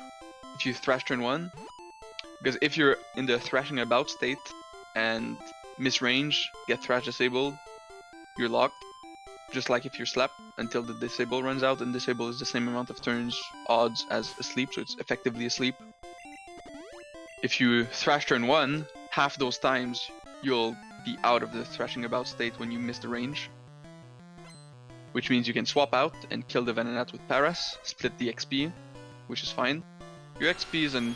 if you thrash turn 1. Because if you're in the thrashing about state and miss range, get thrash disabled, you're locked. Just like if you're slapped until the disable runs out, and disable is the same amount of turns odds as asleep, so it's effectively asleep. If you thrash turn 1, half those times you'll be out of the thrashing about state when you miss the range. Which means you can swap out and kill the Venonat with Paras, split the XP, which is fine. Your XPs and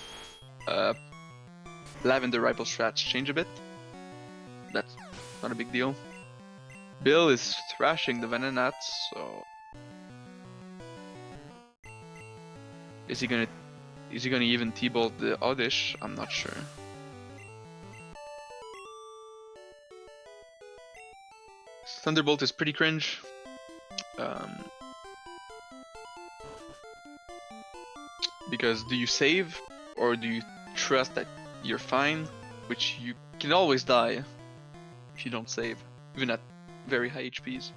Lavender Rifle strats change a bit. That's not a big deal. Bill is thrashing the Venonat, so... Is he gonna even T-Bolt the Oddish? I'm not sure. Thunderbolt is pretty cringe. Because do you save or do you trust that you're fine, which you can always die if you don't save, even at very high HPs.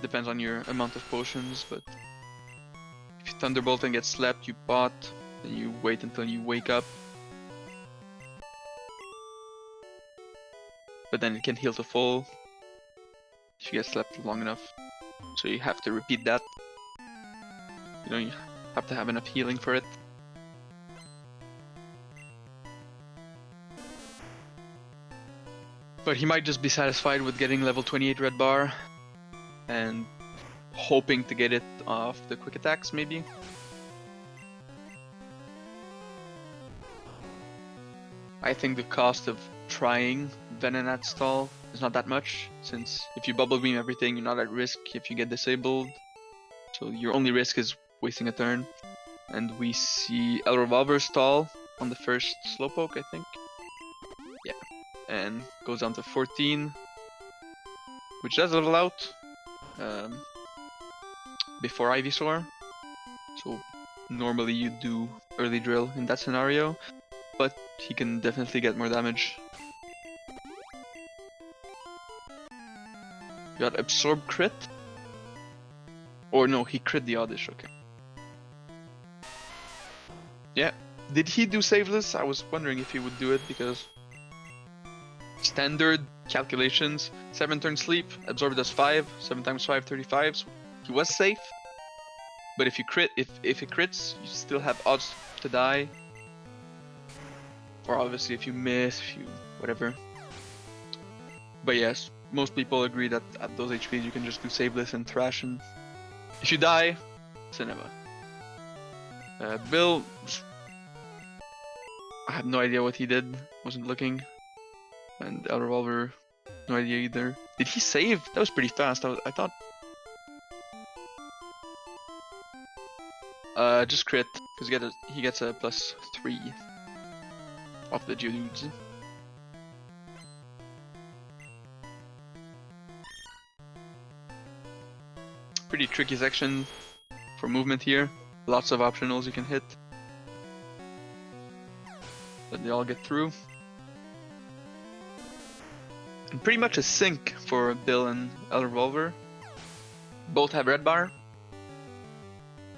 Depends on your amount of potions, but if you Thunderbolt and get slapped, you bot, then you wait until you wake up. But then it can heal to full if you get slapped long enough. So you have to repeat that. You know, you have to have enough healing for it. But he might just be satisfied with getting level 28 red bar and hoping to get it off the quick attacks, maybe. I think the cost of trying Venonat stall is not that much, since if you bubble beam everything, you're not at risk if you get disabled. So your only risk is wasting a turn. And we see El Revolver stall on the first Slowpoke, I think. Yeah. And goes down to 14, which does level out before Ivysaur. So normally you do early drill in that scenario, but he can definitely get more damage. Got Absorb crit? Or no, he crit the Oddish, okay. Yeah, did he do Saveless? I was wondering if he would do it, because standard calculations, 7 turn sleep, Absorb does 5, 7 times 5, 35, so he was safe. But if you crit, if it crits, you still have odds to die. Or obviously if you miss, if you whatever. But yes, most people agree that at those HPs you can just do Saveless and thrash, and if you die, cinema. Bill, I have no idea what he did, wasn't looking. And El Revolver, no idea either. Did he save? That was pretty fast. I thought. Just crit, because he gets a +3 off the Geodudes. Pretty tricky section for movement here. Lots of optionals you can hit. But they all get through. And pretty much a sync for Bill and El Revolver. Both have red bar.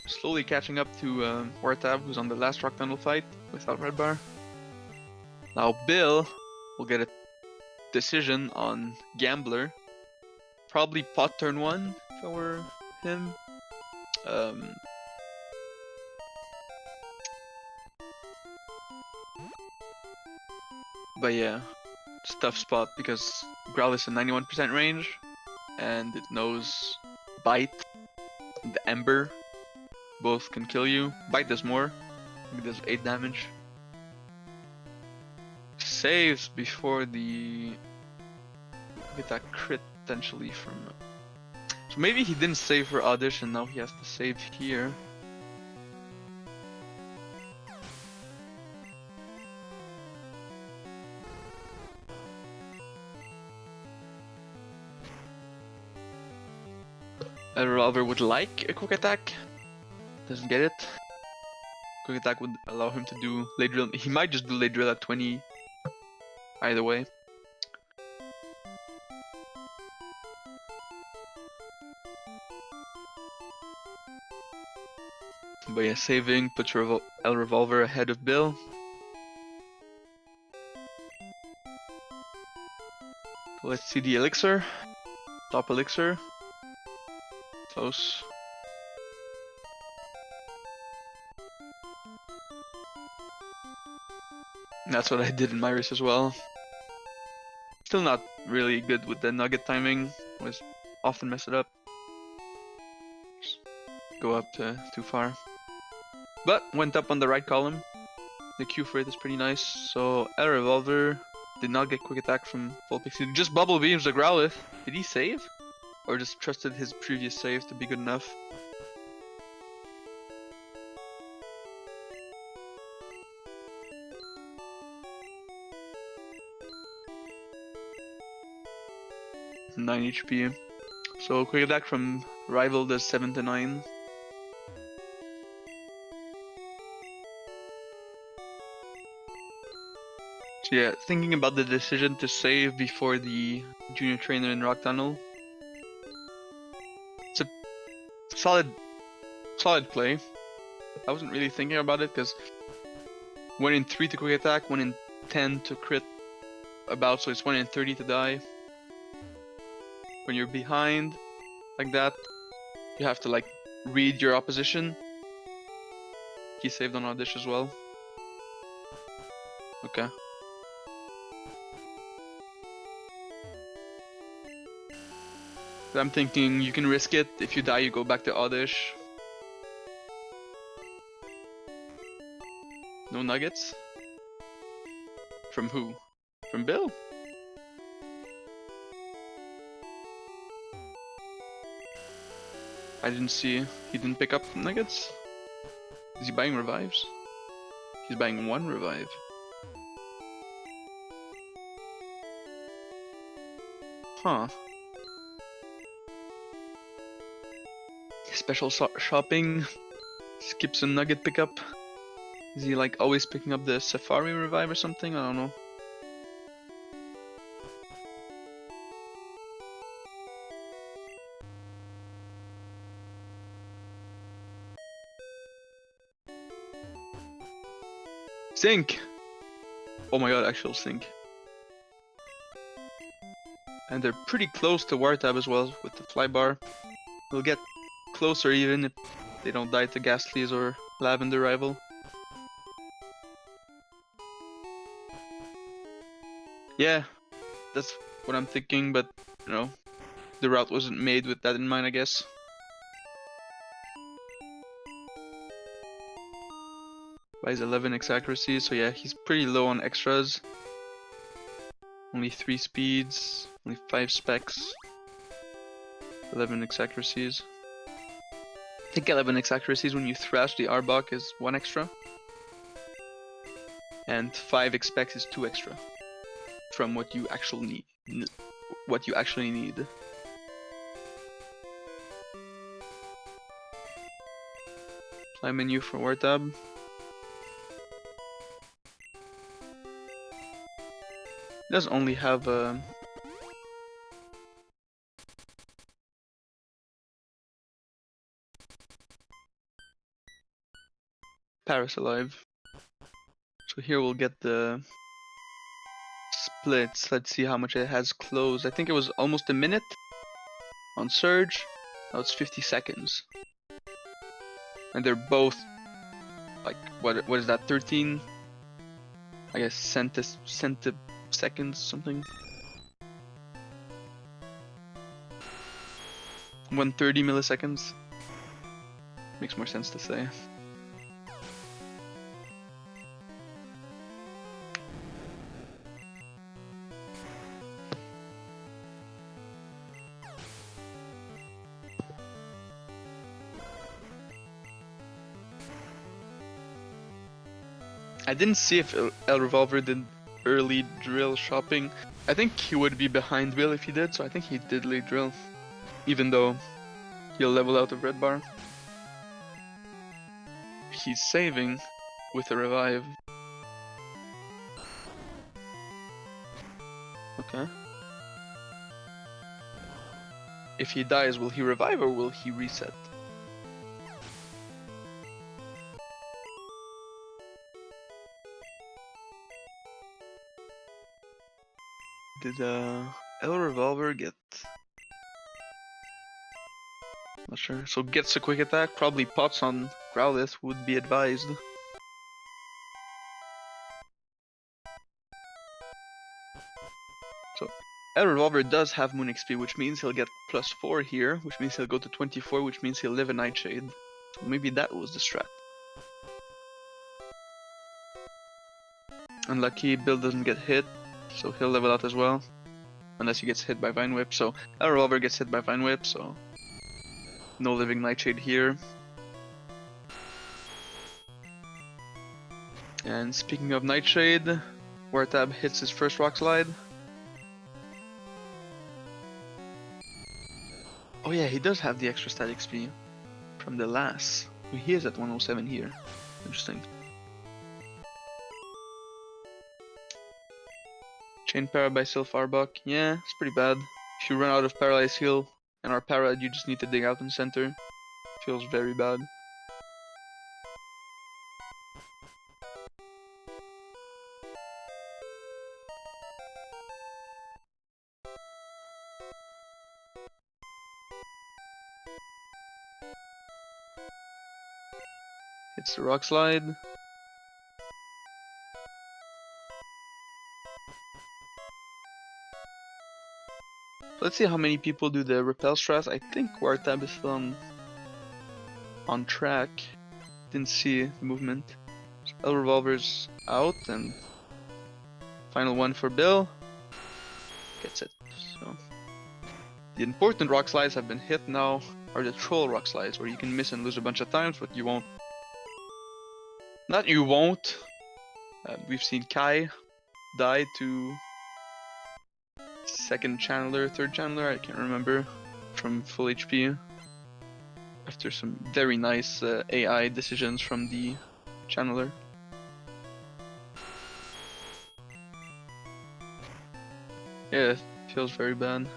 Slowly catching up to wartab, who's on the last rock tunnel fight without red bar. Now Bill will get a decision on Gambler. Probably pot turn 1 if I were him. But yeah, it's a tough spot because Growl is a 91% range, and it knows Bite and the Ember both can kill you. Bite does more, it does 8 damage. Saves before the get that crit potentially from. So maybe he didn't save for Oddish and now he has to save here. A Revolver would like a quick attack, doesn't get it. Quick attack would allow him to do late drill. He might just do late drill at 20. Either way. But yeah, saving puts El Revolver ahead of Bill. So let's see the elixir. Top elixir. Close. That's what I did in my race as well. Still not really good with the nugget timing. Was often mess it up. Just go up too far. But went up on the right column. The Q for it is pretty nice. So El Revolver did not get quick attack from full pixie. Just bubble beams the Growlithe. Did he save? Or just trusted his previous saves to be good enough? Nine HP. So quick attack from rival does 7 to 9. So yeah, thinking about the decision to save before the junior trainer in Rock Tunnel. It's a solid play. I wasn't really thinking about it because 1 in 3 to quick attack, 1 in 10 to crit about, so it's 1 in 30 to die. When you're behind like that, you have to like read your opposition. He saved on our dish as well. Okay. I'm thinking you can risk it. If you die, you go back to Oddish. No nuggets? From who? From Bill? I didn't see. He didn't pick up nuggets? Is he buying revives? He's buying 1 revive. Huh. Special shopping. Skips a nugget pickup. Is he like always picking up the Safari revive or something? I don't know. Sync! Oh my god, actual sync. And they're pretty close to wartab as well with the flybar. We'll get closer even if they don't die to Ghastlies or Lavender rival. Yeah, that's what I'm thinking, but you know, the route wasn't made with that in mind, I guess. Buys 11x accuracy, so yeah, he's pretty low on extras. Only 3 speeds, only 5 specs, 11x accuracies. I think 11x accuracies when you thrash the Arbok is 1 extra. And 5 specs is 2 extra. From what you actually need. Fly menu for wartab. It does only have Paris alive. So here we'll get the splits. Let's see how much it has closed. I think it was almost a minute on Surge. Now it's 50 seconds. And they're both like what is that, 13? I guess centiseconds something. 130 milliseconds. Makes more sense to say. I didn't see if El Revolver did early drill shopping. I think he would be behind Will if he did, so I think he did late drill. Even though he'll level out of red bar. He's saving with a revive. Okay. If he dies, will he revive or will he reset? Did El Revolver get... Not sure. So gets a quick attack, probably pots on Growlithe would be advised. So El Revolver does have Moon XP, which means he'll get +4 here, which means he'll go to 24, which means he'll live a Nightshade. So maybe that was the strat. Unlucky, Bill doesn't get hit, so he'll level out as well. Unless he gets hit by Vine Whip, so El Revolver gets hit by Vine Whip, so no living Nightshade here. And speaking of Nightshade, wartab hits his first Rock Slide. Oh yeah, he does have the extra stat XP from the last. He is at 107 here. Interesting. Chain para by Silpharbok. Yeah, it's pretty bad. If you run out of Paralyze Heal and are para, you just need to dig out in center. Feels very bad. Hits the Rock Slide. Let's see how many people do the Repel strat. I think wartab is still on track. Didn't see the movement. So Revolver's out, and final one for Bill. Gets it. So the important rock slides have been hit now, are the troll rock slides, where you can miss and lose a bunch of times, but you won't. Not you won't. We've seen Kai die to second channeler, third channeler, I can't remember, from full HP. After some very nice AI decisions from the channeler. Yeah, feels very bad.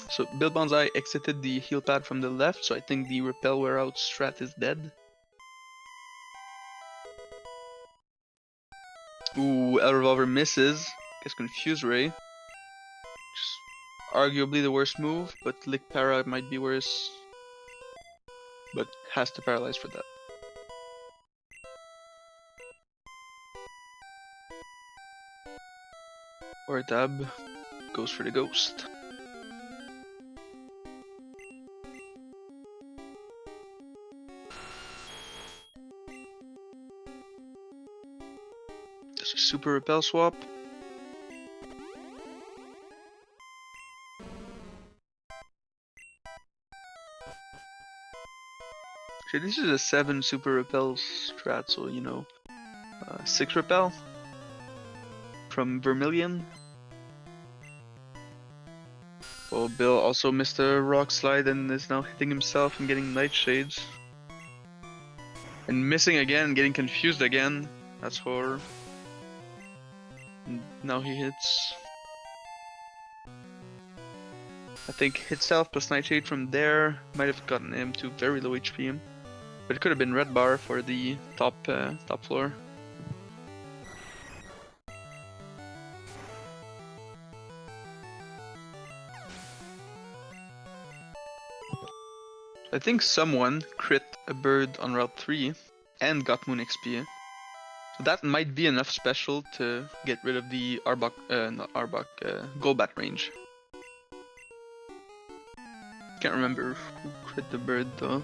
So Bill Bonsai exited the heal pad from the left, so I think the repel wear out strat is dead. Ooh, El Revolver misses. Gets Confuse Ray. Which is arguably the worst move, but Lick Para might be worse. But has to paralyze for that. Wartab goes for the ghost. There's a super repel swap. Okay, this is a 7 super repel strat, so you know, 6 repel from Vermilion. Well, Bill also missed a rock slide and is now hitting himself and getting nightshades. And missing again, getting confused again. That's horror. And now he hits. I think hit self plus nightshade from there might have gotten him to very low HP. But it could have been red bar for the top floor. I think someone crit a bird on Route 3 and got Moon XP. So that might be enough special to get rid of the Arbok, not Arbok, Golbat range. Can't remember who crit the bird though.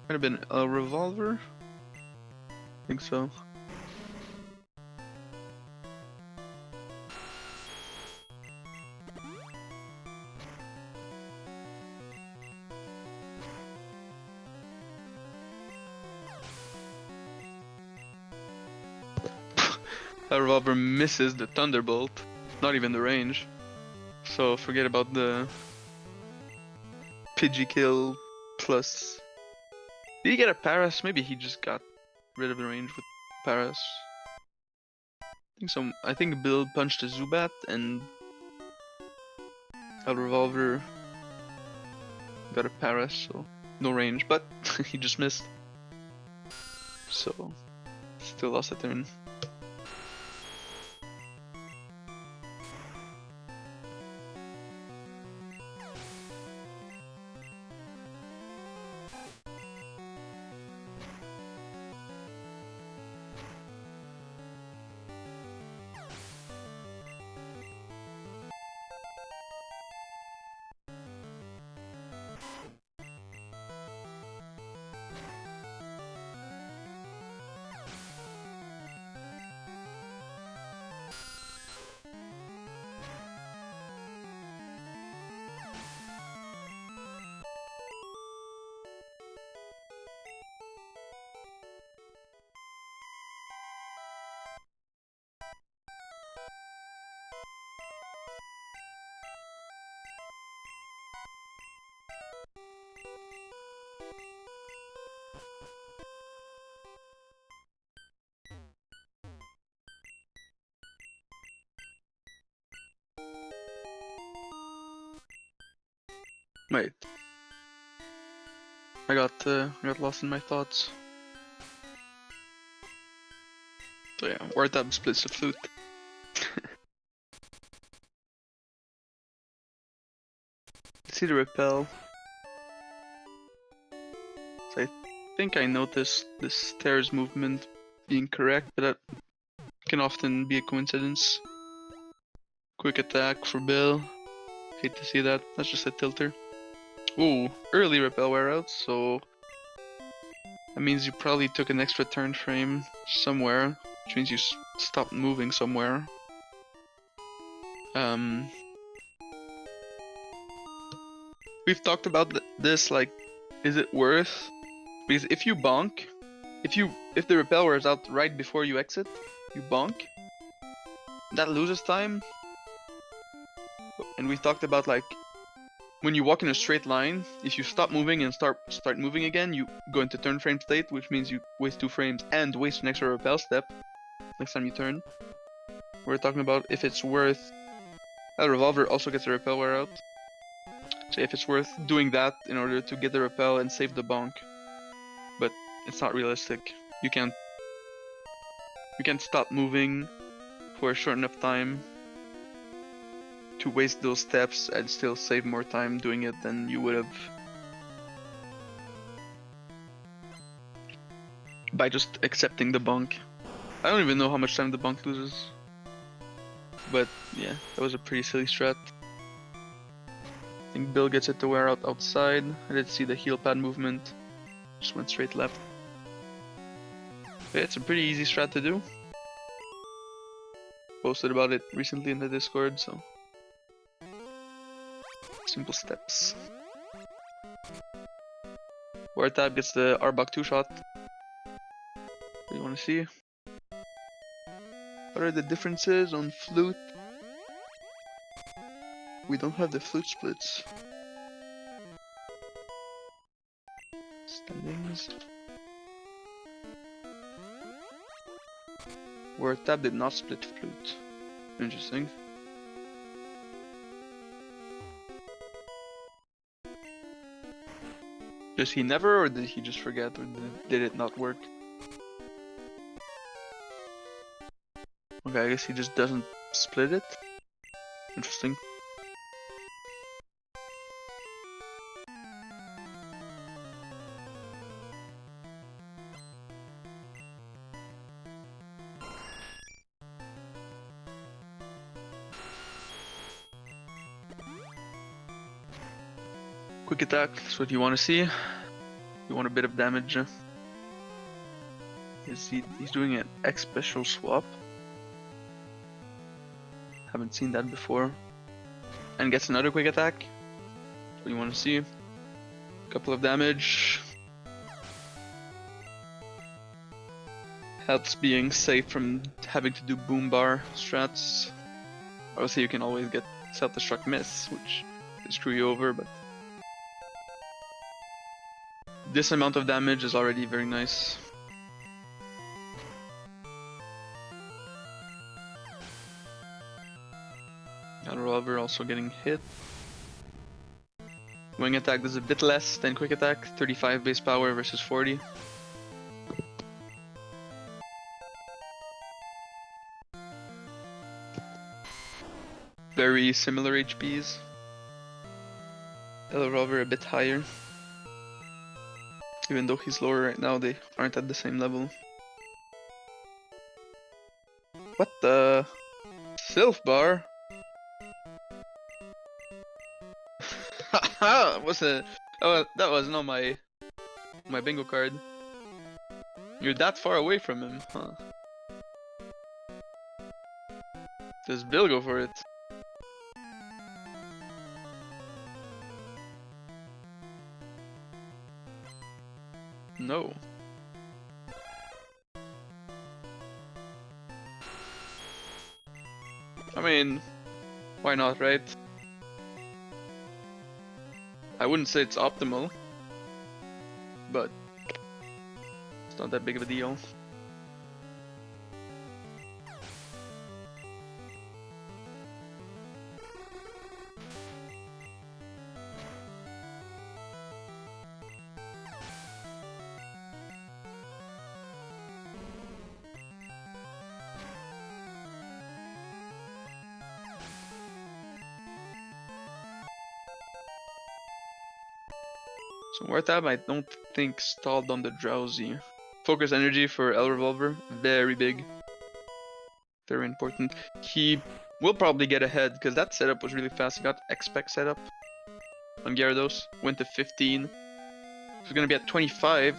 Might have been a Revolver? I think so. A Revolver misses the Thunderbolt, not even the range. So forget about the Pidgey kill plus. Did he get a Paras? Maybe he just got rid of the range with Paras. I think Bill punched a Zubat and a Revolver got a Paras, so no range, but he just missed. So still lost a turn. Wait. I got lost in my thoughts. So yeah, wartab splits the flute. Let's see the repel. So I think I noticed this stairs movement being correct, but that can often be a coincidence. Quick attack for Bill. Hate to see that. That's just a tilter. Ooh, early repel wear out, so that means you probably took an extra turn frame somewhere, which means you stopped moving somewhere. We've talked about this, like, is it worth? Because if you bonk, if the repel wears out right before you exit, you bonk. That loses time. And we talked about, like, when you walk in a straight line, if you stop moving and start moving again, you go into turn frame state, which means you waste 2 frames and waste an extra repel step next time you turn. We're talking about if it's worth. Revolver also gets a repel wear out. So if it's worth doing that in order to get the repel and save the bonk. But it's not realistic. You can't stop moving for a short enough time to waste those steps and still save more time doing it than you would have by just accepting the bonk. I don't even know how much time the bonk loses. But yeah, that was a pretty silly strat. I think Bill gets it to wear out outside. I didn't see the heel pad movement. Just went straight left. Yeah, it's a pretty easy strat to do. Posted about it recently in the Discord, so simple steps. Wartab gets the Arbok 2-shot. What do you want to see? What are the differences on flute? We don't have the flute splits. Standings. Wartab did not split flute. Interesting. Does he never, or did he just forget, or did it not work? Okay, I guess he just doesn't split it. Interesting. Quick attack, that's what you want to see. You want a bit of damage. He's doing an X special swap. Haven't seen that before. And gets another quick attack. That's what you want to see. Couple of damage. Helps being safe from having to do boom bar strats. Obviously you can always get self-destruct miss, which can screw you over, but this amount of damage is already very nice. Revolver also getting hit. Wing attack does a bit less than quick attack, 35 base power versus 40. Very similar HPs. Revolver a bit higher. Even though he's lower right now, they aren't at the same level. What the? Sylph bar? That was not my bingo card. You're that far away from him, huh? Does Bill go for it? No. I mean, why not, right? I wouldn't say it's optimal, but it's not that big of a deal. So wartab I don't think stalled on the drowsy. Focus energy for El Revolver, very big. Very important. He will probably get ahead because that setup was really fast. He got X-Spec setup on Gyarados, went to 15. He's gonna be at 25,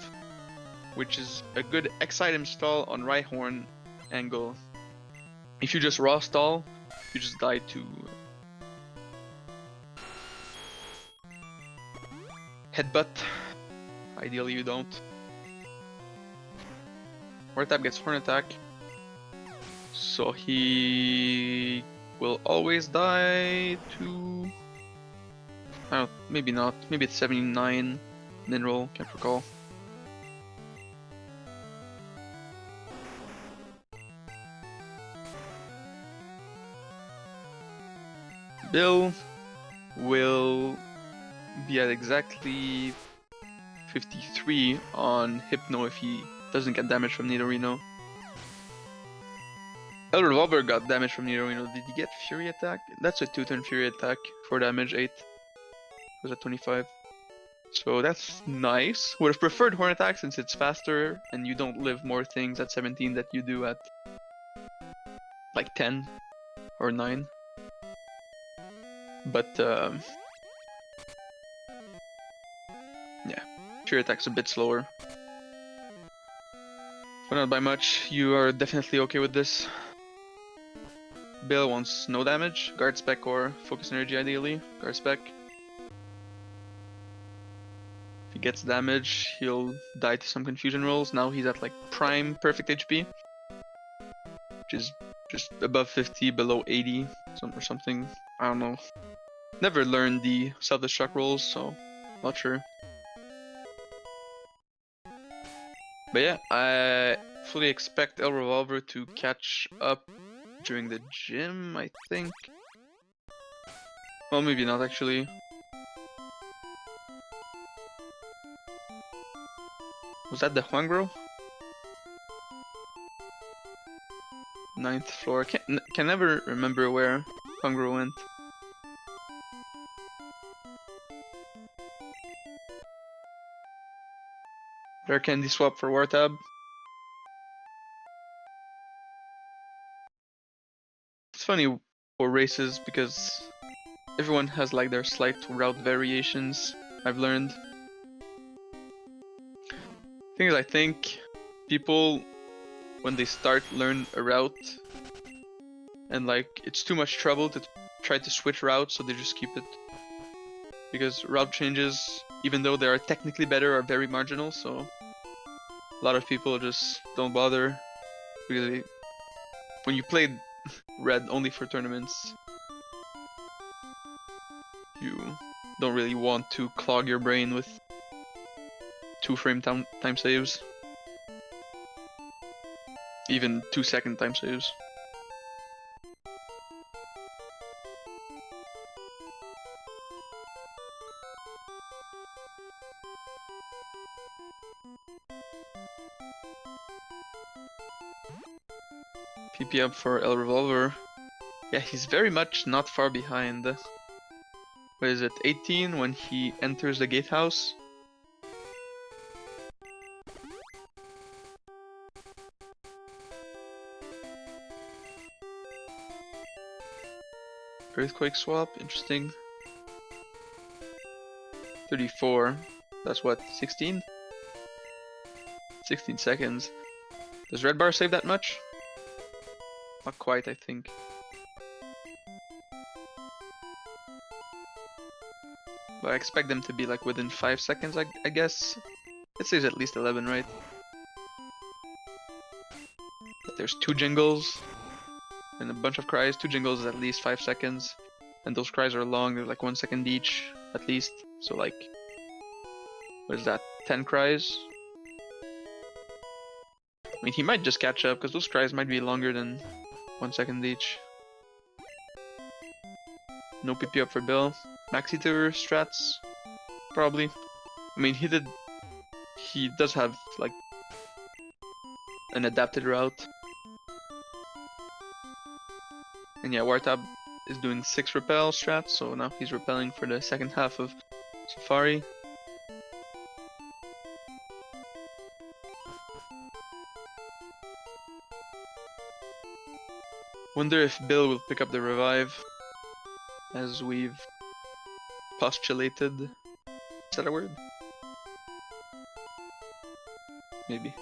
which is a good X-item stall on Rhyhorn angle. If you just raw stall, you just die to headbutt. Ideally you don't. Wartab gets Horn Attack, so he will always die to... I don't, maybe not. Maybe it's 79 mineral, can't recall. Bill will be at exactly 53 on Hypno if he doesn't get damage from Nidorino. El Revolver got damage from Nidorino. Did he get Fury Attack? That's a 2-turn Fury Attack, 4 damage, 8. Was at 25. So that's nice. Would have preferred Horn Attack since it's faster and you don't live more things at 17 that you do at like 10 or 9. But yeah, Fury Attack's a bit slower. But not by much. You are definitely okay with this. Bill wants no damage, Guard Spec or Focus Energy ideally. Guard Spec. If he gets damage, he'll die to some confusion rolls. Now he's at like prime perfect HP, which is just above 50, below 80 or something. I don't know. Never learned the self-destruct rolls, so not sure. But yeah, I fully expect El Revolver to catch up during the gym, I think. Well, maybe not actually. Was that the Huangro? 9th floor. Can never remember where Huangro went. Rare Candy swap for Wartab. It's funny for races because everyone has like their slight route variations, I've learned. Thing is, I think people, when they start, learn a route and like it's too much trouble to try to switch routes, so they just keep it. Because route changes, even though they are technically better, are very marginal, so a lot of people just don't bother. Because when you played Red only for tournaments, you don't really want to clog your brain with 2-frame time saves. Even 2-second time saves. PP up for El Revolver. Yeah, he's very much not far behind. What is it, 18 when he enters the gatehouse? Earthquake swap, interesting. 34, that's what, 16? 16 seconds. Does Red Bar save that much? Not quite, I think. But I expect them to be like within 5 seconds, I guess. It says at least 11, right? But there's 2 jingles and a bunch of cries. 2 jingles is at least 5 seconds. And those cries are long, they're like 1 second each, at least. So like, what is that, 10 cries? I mean, he might just catch up, because those cries might be longer than 1 second each. No PP up for Bill. Max Eater strats, probably. I mean, he does have, like, an adapted route. And yeah, Wartab is doing 6 repel strats, so now he's repelling for the second half of Safari. Wonder if Bill will pick up the revive, as we've postulated. Is that a word? Maybe.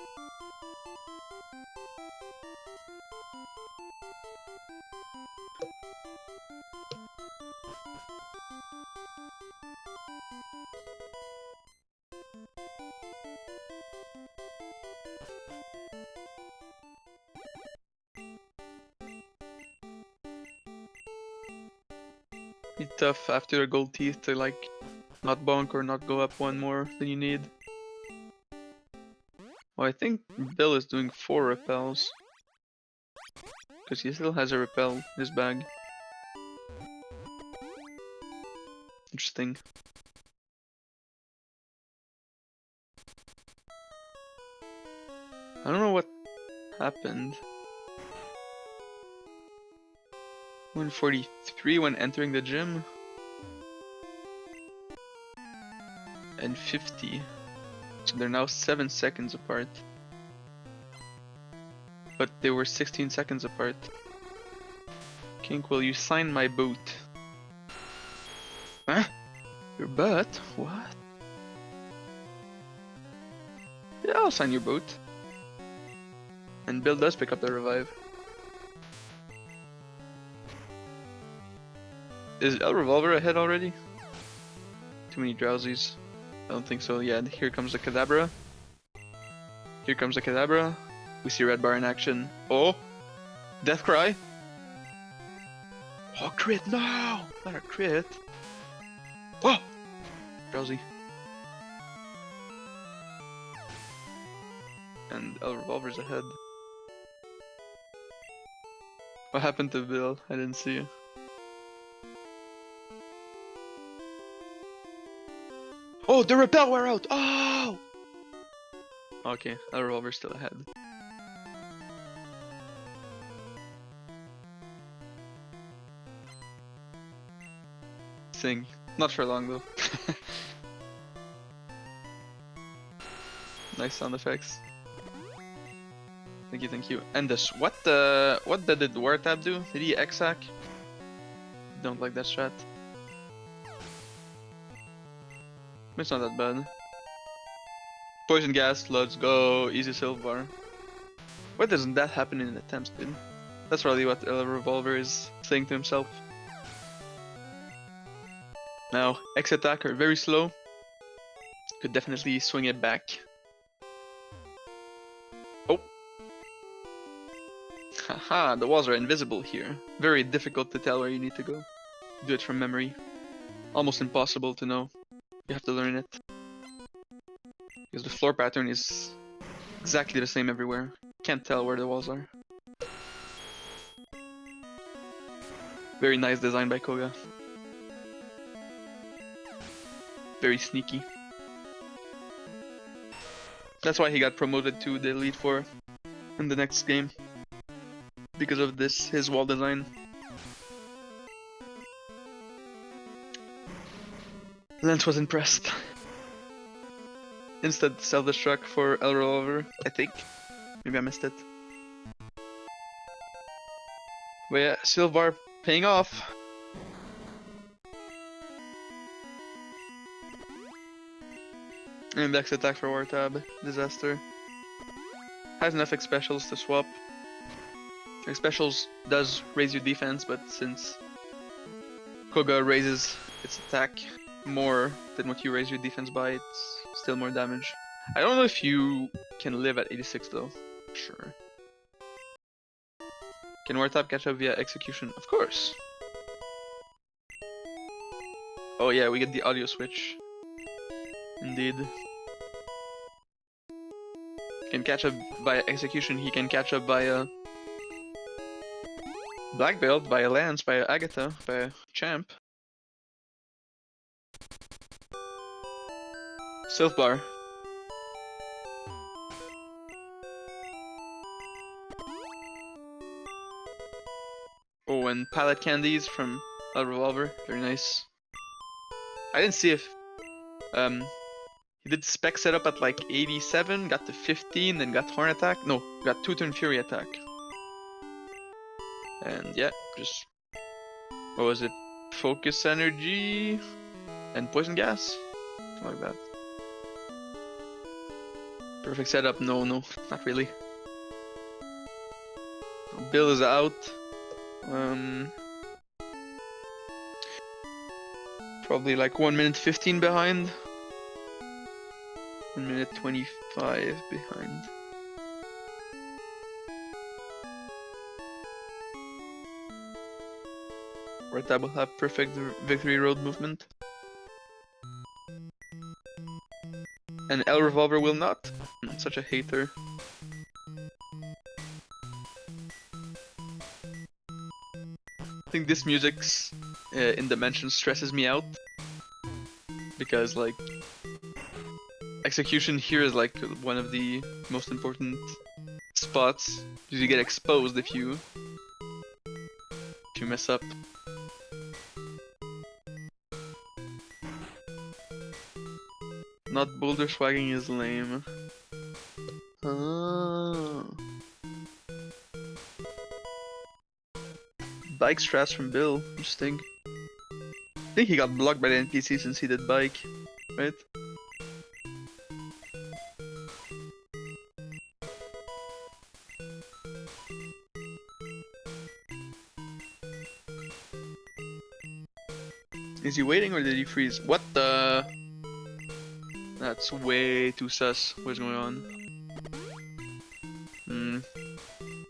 Be tough after a gold teeth to like not bonk or not go up one more than you need. Well, I think Bill is doing 4 repels. Because he still has a repel in his bag. Interesting. I don't know what happened. 143 when entering the gym. And 50. So they're now 7 seconds apart. But they were 16 seconds apart. Kink, will you sign my boot? Huh? Your butt? What? Yeah, I'll sign your boot. And Bill does pick up the revive. Is El Revolver ahead already? Too many drowsies. I don't think so. Yeah, here comes the Kadabra. Here comes the Kadabra. We see Red Bar in action. Oh! Death Cry! Oh, crit! No! Not a crit! Oh! Drowsy. And El Revolver's ahead. What happened to Bill? I didn't see. Oh, the repel wore out! Oh! Okay, El Revolver's still ahead. Sing. Not for long though. Nice sound effects. Thank you, thank you. And this, what did the wartab do? Did he X-hack? Don't like that strat. It's not that bad. Poison gas, let's go. Easy silver. Why doesn't that happen in attempts, dude? That's probably what El Revolver is saying to himself. Now, X attack are very slow. Could definitely swing it back. Oh! Haha, the walls are invisible here. Very difficult to tell where you need to go. Do it from memory. Almost impossible to know. You have to learn it. Because the floor pattern is exactly the same everywhere. Can't tell where the walls are. Very nice design by Koga. Very sneaky. That's why he got promoted to the Elite Four in the next game. Because of this, his wall design. Lance was impressed. Instead, self-destruct for El Revolver, I think. Maybe I missed it. But yeah, Silvar paying off. And X attack for wartab. Disaster. Has enough X specials to swap. X specials does raise your defense, but since Koga raises its attack more than what you raise your defense by, it's still more damage. I don't know if you can live at 86 though. Sure. Can wartab catch up via execution? Of course. Oh yeah, we get the audio switch. Indeed. Can catch up by execution, he can catch up by a black belt, by a lance, by a Agatha, by a champ. Sylph bar. Oh, and palette candies from El Revolver, very nice. I didn't see if he did spec setup at like 87, got to 15, then got Horn attack. No, got 2-turn Fury attack. And yeah, just what was it? Focus energy and poison gas, something like that. Perfect setup. No, not really. Bill is out. Probably like 1 minute 15 behind. 1 minute 25 behind. Wartab will have perfect victory road movement. And Revolver will not. I'm such a hater. I think this music's in Dimension stresses me out. Because like execution here is like one of the most important spots. Because you get exposed if you mess up. Not boulder swagging is lame. Bike strats from Bill, interesting. I think he got blocked by the NPC since he did bike, right? Is he waiting or did he freeze? What the? That's way too sus. What's going on?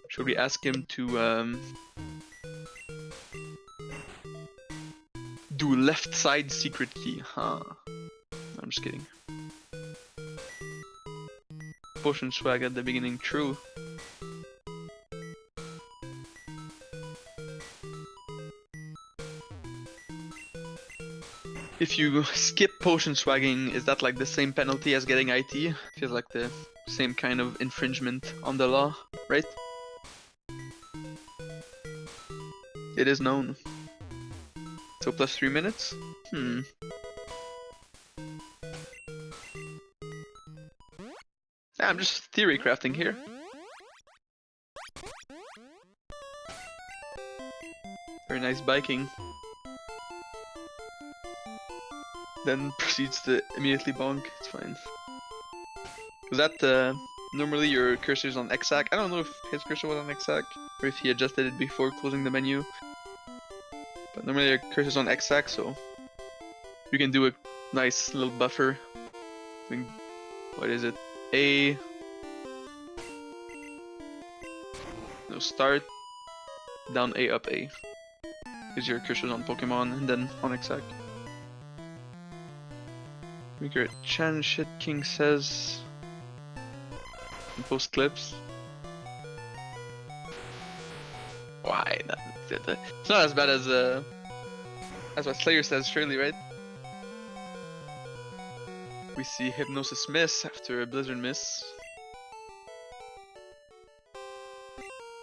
Should we ask him to do left side secret key? Huh? I'm just kidding. Potion swag at the beginning, true. If you skip potion swagging, is that like the same penalty as getting IT? Feels like the same kind of infringement on the law, right? It is known. So plus 3 minutes? Yeah, I'm just theory crafting here. Very nice biking. Then proceeds to immediately bonk. It's fine. Cause that normally your cursor's on X-Ack. I don't know if his cursor was on X-Ack or if he adjusted it before closing the menu. But normally your cursor's on X-Ack, so you can do a nice little buffer. I think, what is it? A. No, start down A up A. Because your cursor's on Pokemon and then on X-Ack. Weaker Chan shit King says in post clips. Why? It's not as bad as what Slayer says, surely, right? We see Hypnosis miss after a Blizzard miss.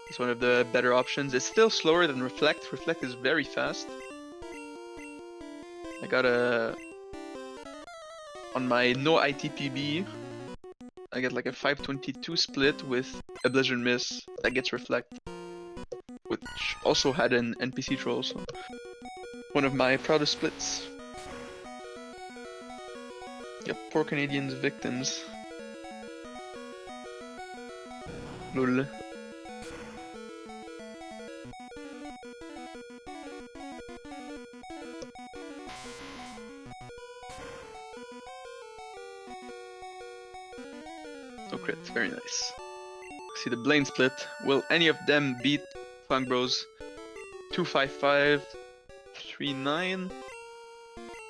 It's one of the better options. It's still slower than Reflect. Reflect is very fast. I got a... On my no ITPB, I get like a 522 split with a Blizzard miss that gets Reflect, which also had an NPC troll, so one of my proudest splits. Yep, poor Canadians victims. Lol. No crit, very nice. See the Blaine split. Will any of them beat Fang Bros? 255, 39.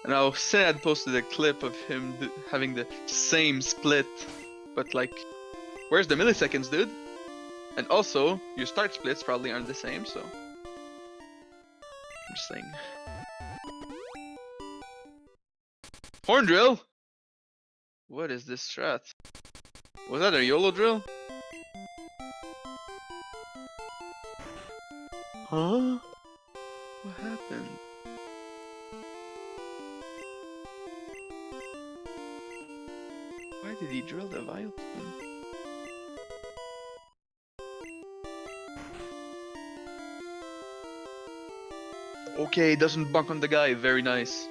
And now Sinad posted a clip of him having the same split, but like, where's the milliseconds, dude? And also, your start splits probably aren't the same, so I'm just saying. Horn drill? What is this strat? Was that a YOLO drill? Huh? What happened? Why did he drill the Vileplume? Okay, doesn't bonk on the guy. Very nice.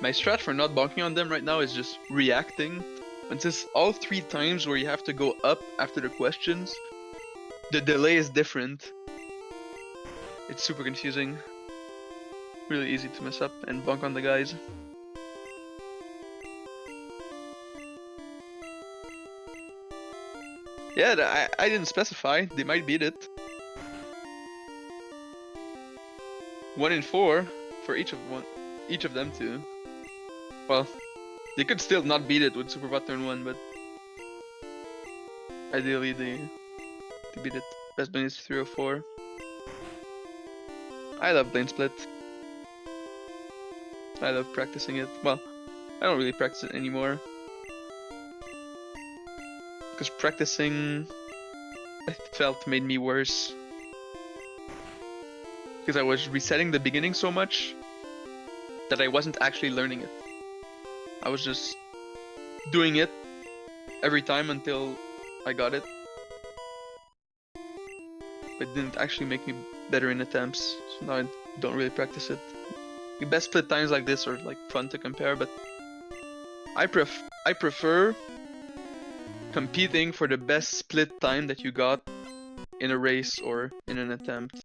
My strat for not bonking on them right now is just reacting. And since all 3 times where you have to go up after the questions, the delay is different. It's super confusing. Really easy to mess up and bonk on the guys. Yeah, I didn't specify. They might beat it. 1 in 4 for each of them too. Well, they could still not beat it with Super Pot turn 1, but ideally they beat it. Best Blade is 304. I love Blade Split. I love practicing it. Well, I don't really practice it anymore. Because practicing, I felt, made me worse. Because I was resetting the beginning so much that I wasn't actually learning it. I was just doing it every time until I got it. But it didn't actually make me better in attempts, so now I don't really practice it. The best split times like this are like fun to compare, but I prefer competing for the best split time that you got in a race or in an attempt,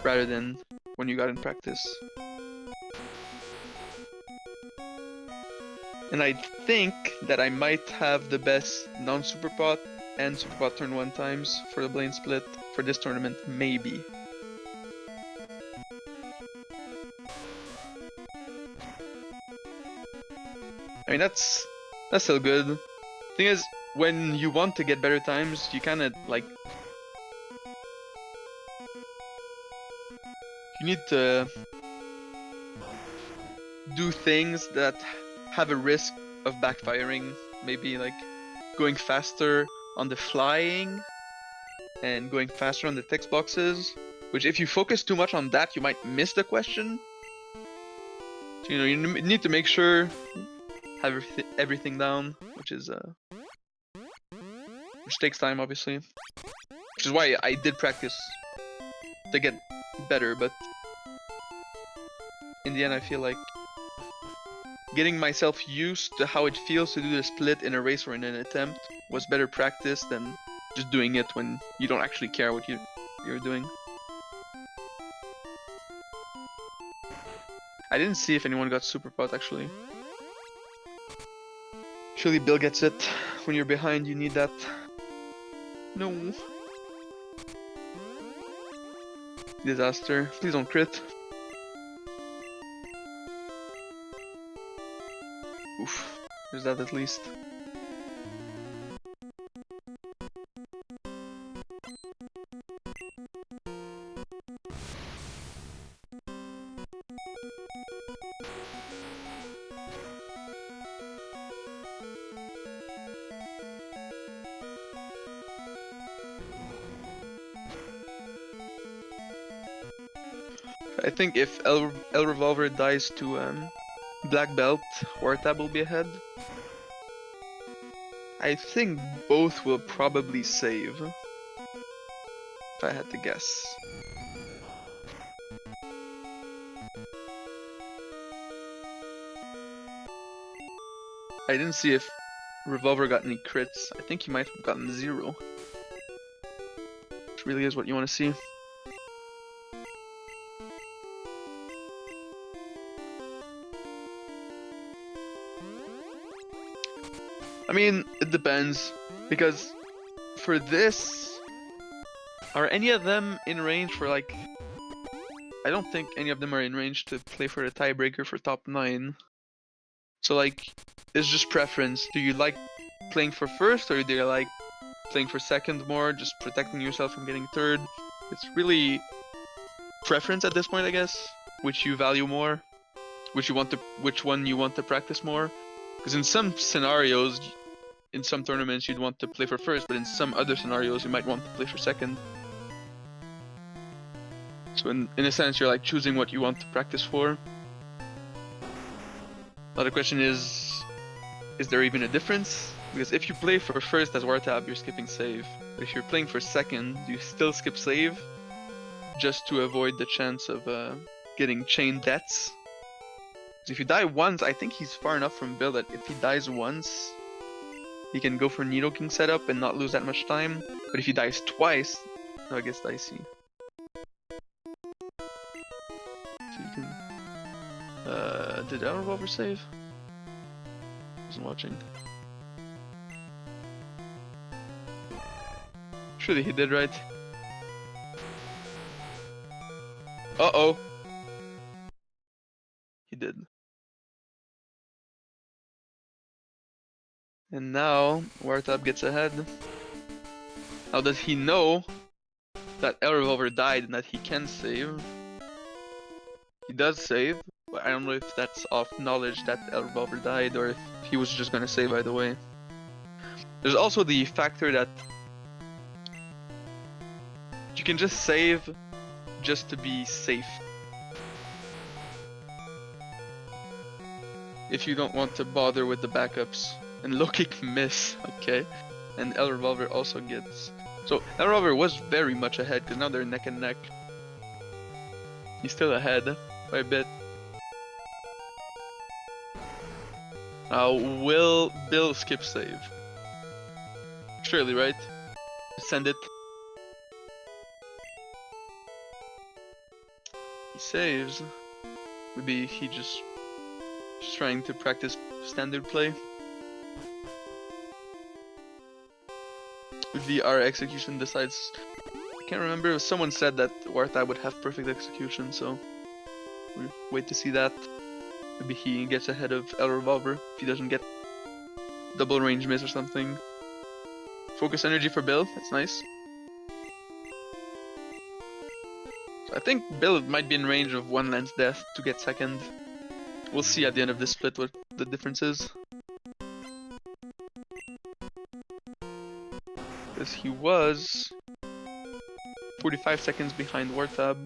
rather than when you got in practice. And I think that I might have the best non-Super Pot and Super Pot turn 1 times for the Blade Split for this tournament, maybe. I mean, that's still good. Thing is, when you want to get better times, you kinda like... You need to do things that have a risk of backfiring. Maybe like going faster on the flying and going faster on the text boxes, which if you focus too much on that, you might miss the question. So, you know, you need to make sure have everything down, which takes time, obviously. Which is why I did practice to get better, but in the end I feel like getting myself used to how it feels to do the split in a race or in an attempt was better practice than just doing it when you don't actually care what you're doing. I didn't see if anyone got Super Pot actually. Surely Bill gets it. When you're behind, you need that. No. Disaster. Please don't crit. Oof. There's that at least. I think if El Revolver dies to Black Belt, wartab will be ahead. I think both will probably save, if I had to guess. I didn't see if Revolver got any crits. I think he might have gotten 0. Which really is what you want to see. I mean, it depends, because for this, are any of them in range for like... I don't think any of them are in range to play for the tiebreaker for top 9. So like, it's just preference. Do you like playing for first, or do you like playing for second more, just protecting yourself from getting third? It's really preference at this point, I guess, which you value more, which one you want to practice more. Because in some scenarios, in some tournaments, you'd want to play for first, but in some other scenarios, you might want to play for second. So in a sense, you're like choosing what you want to practice for. Now the question is there even a difference? Because if you play for first as wartab, you're skipping save. But if you're playing for second, you still skip save, just to avoid the chance of getting chain deaths. If you die once, I think he's far enough from Bill that if he dies once, he can go for Needle King setup and not lose that much time. But if he dies twice, no, it gets dicey. So you can. Did our Revolver save? Wasn't watching. Surely he did, right? Uh-oh. He did. And now, wartab gets ahead. How does he know that El Revolver died and that he can save? He does save, but I don't know if that's off knowledge that El Revolver died or if he was just gonna save either way. There's also the factor that you can just save just to be safe. If you don't want to bother with the backups. And low kick miss, okay. And El Revolver also gets. So El Revolver was very much ahead because now they're neck and neck. He's still ahead by a bit. Will Bill skip save? Surely, right? Send it. He saves. Maybe he just trying to practice standard play. VR execution decides. I can't remember. Someone said that wartab would have perfect execution, so we'll wait to see that. Maybe he gets ahead of El Revolver if he doesn't get double range miss or something. Focus energy for Bill. That's nice. So I think Bill might be in range of one lance death to get second. We'll see at the end of this split what the difference is. Because he was 45 seconds behind wartab.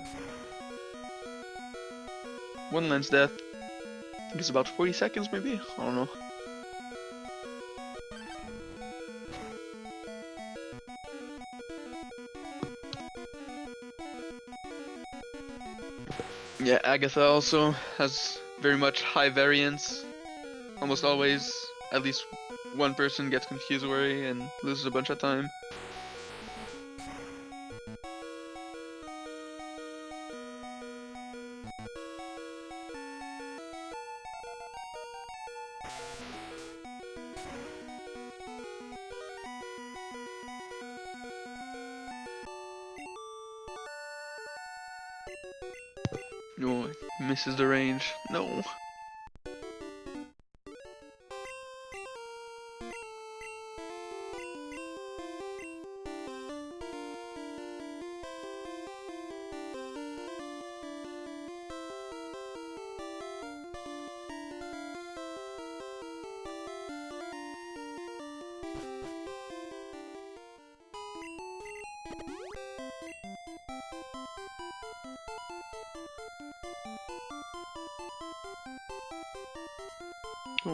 One lance death. I think it's about 40 seconds maybe? I don't know. Yeah, Agatha also has very much high variance. Almost always, at least one person gets confused worry and loses a bunch of time. No, misses the range. No.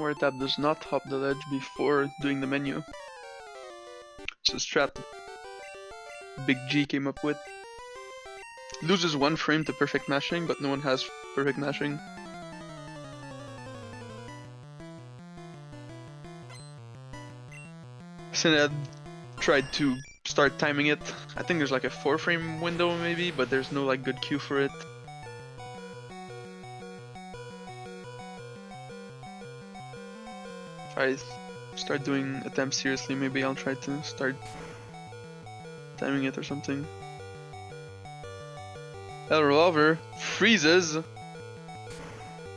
wartab does not hop the ledge before doing the menu. It's a strat Big G came up with. Loses one frame to perfect mashing, but no one has perfect mashing. Syned tried to start timing it. I think there's like a 4-frame window maybe, but there's no like good cue for it. If I start doing attempts seriously, maybe I'll try to start timing it or something. El Revolver freezes.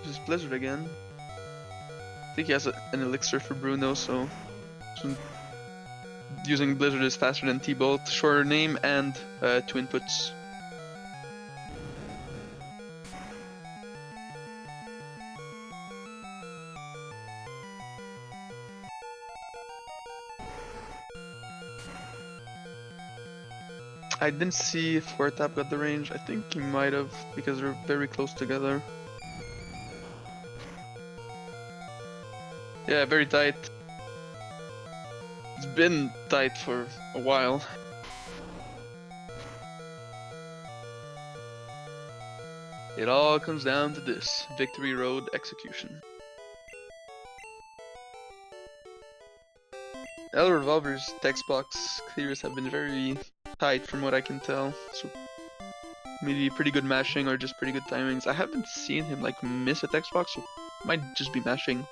Just Blizzard again. I think he has an elixir for Bruno, so using Blizzard is faster than T-Bolt. Shorter name and 2 inputs. I didn't see if wartab got the range. I think he might have, because they're very close together. Yeah, very tight. It's been tight for a while. It all comes down to this. Victory Road execution. Revolver's text box clears have been very tight from what I can tell. So maybe pretty good mashing or just pretty good timings. I haven't seen him like miss a text box, so might just be mashing.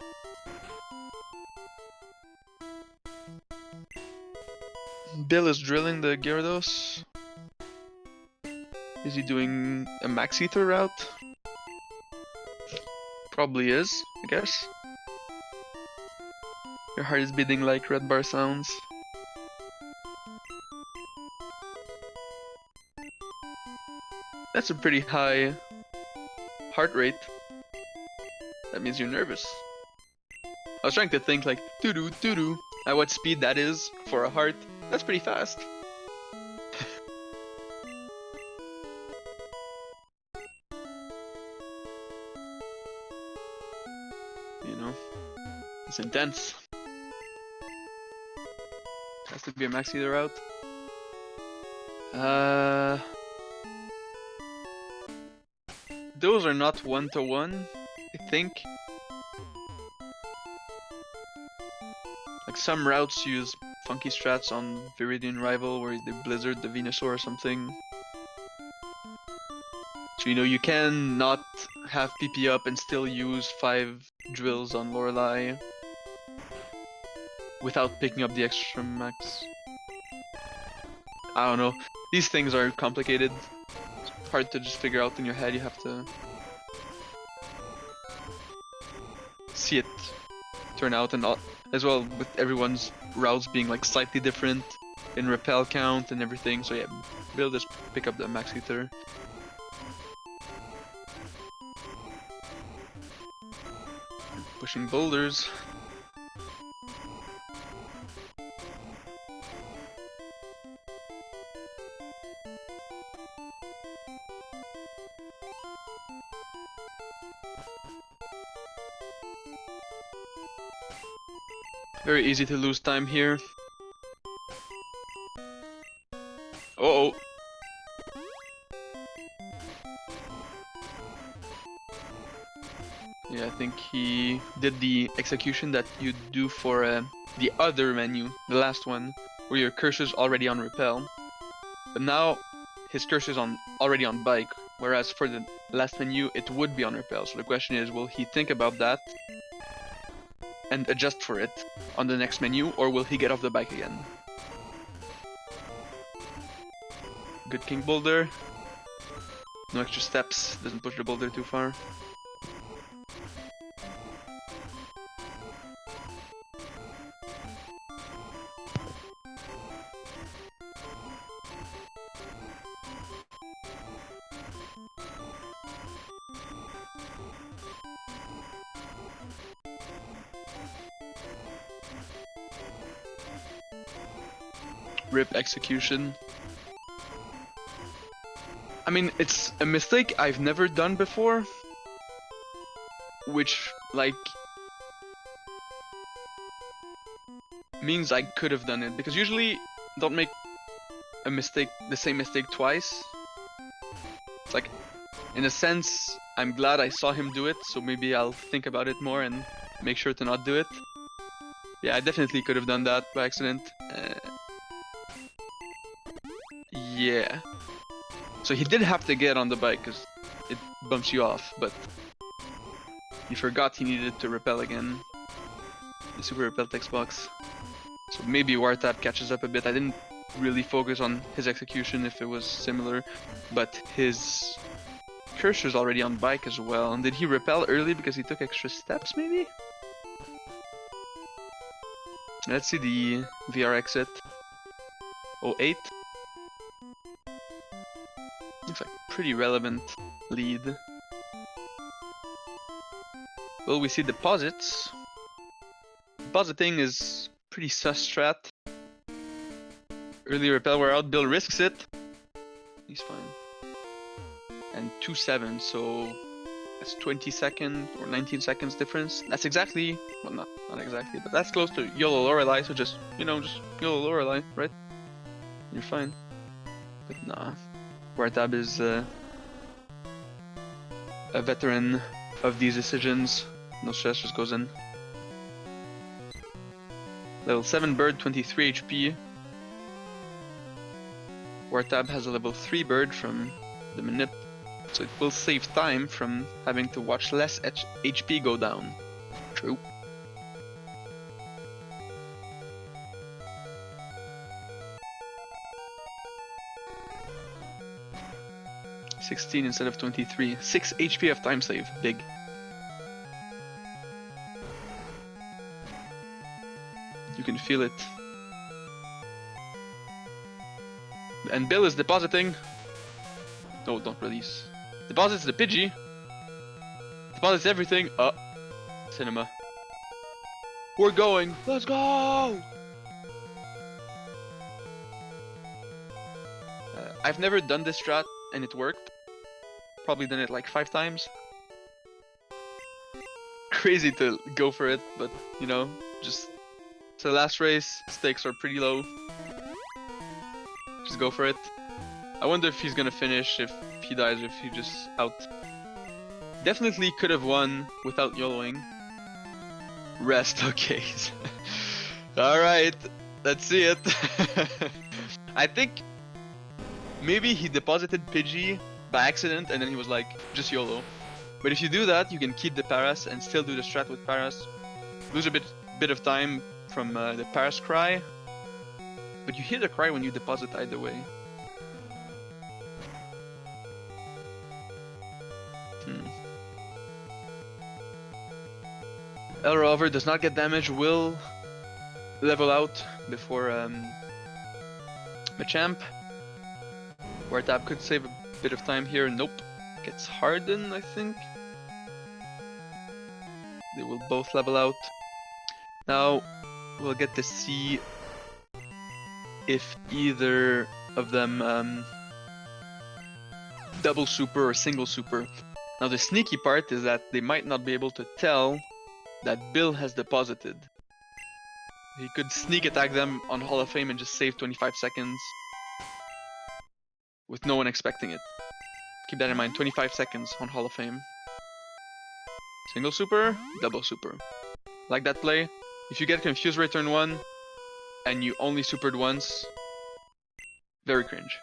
Bill is drilling the Gyarados. Is he doing a max ether route? Probably is, I guess. Your heart is beating like red bar sounds. That's a pretty high heart rate. That means you're nervous. I was trying to think like doo-doo doo-doo at what speed that is for a heart. That's pretty fast. You know, it's intense. Has to be a max either route. Those are not 1-to-1, I think. Like some routes use funky strats on Viridian Rival where they blizzard the Venusaur or something. So you know you can not have PP up and still use 5 drills on Lorelei without picking up the extra max. I don't know. These things are complicated. It's hard to just figure out in your head. You have to see it turn out, and as well with everyone's routes being like slightly different in repel count and everything. So yeah, we'll just pick up the max ether. Pushing boulders. Very easy to lose time here. Uh-oh. Yeah, I think he did the execution that you do for the other menu, the last one, where your cursor's already on repel. But now his cursor's already on bike, whereas for the last menu it would be on repel. So the question is, will he think about that and adjust for it on the next menu, or will he get off the bike again? Good king boulder. No extra steps, doesn't push the boulder too far. Rip execution. I mean, it's a mistake I've never done before, which, like, means I could have done it, because usually don't make a mistake, the same mistake twice. It's like, in a sense, I'm glad I saw him do it, so maybe I'll think about it more and make sure to not do it. Yeah, I definitely could have done that by accident. Yeah. So he did have to get on the bike because it bumps you off, but he forgot he needed to repel again. The super repel text box. So maybe wartab catches up a bit. I didn't really focus on his execution if it was similar, but his cursor's already on bike as well. And did he repel early because he took extra steps maybe? Let's see the VR exit. 08. Looks like pretty relevant lead. Well, we see deposits. Depositing is pretty sus strat. Early repel we're out, Bill risks it. He's fine. And 2-7, so that's 20 seconds or 19 seconds difference. That's exactly, well not exactly, but that's close to YOLO Lorelei, so just, you know, just YOLO Lorelei, right? You're fine. But nah. Wartab is a veteran of these decisions. No stress, just goes in. Level 7 bird, 23 HP. Wartab has a level 3 bird from the manip, so it will save time from having to watch less HP go down. True. $16 instead of 23. 6 HP of time save. Big. You can feel it. And Bill is depositing. No, don't release. Deposits the Pidgey. Deposits everything. Cinema. We're going. Let's go! I've never done this strat and it worked. Probably done it like 5 times. Crazy to go for it, but you know, just so last race, stakes are pretty low. Just go for it. I wonder if he's gonna finish, if he dies, if he just out. Definitely could have won without YOLOing. Rest, okay. Alright, let's see it. I think maybe he deposited Pidgey by accident and then he was like, just YOLO. But if you do that, you can keep the Paras and still do the strat with Paras. Lose a bit of time from the Paras cry. But you hear the cry when you deposit either way. Revolver does not get damage, will level out before Machamp. Wartab could save a bit of time here. Nope. Gets Harden, I think. They will both level out. Now we'll get to see if either of them double super or single super. Now the sneaky part is that they might not be able to tell that Bill has deposited. He could sneak attack them on Hall of Fame and just save 25 seconds with no one expecting it. Keep that in mind, 25 seconds on Hall of Fame. Single super, double super. Like that play. If you get confused right turn 1 and you only supered once, very cringe.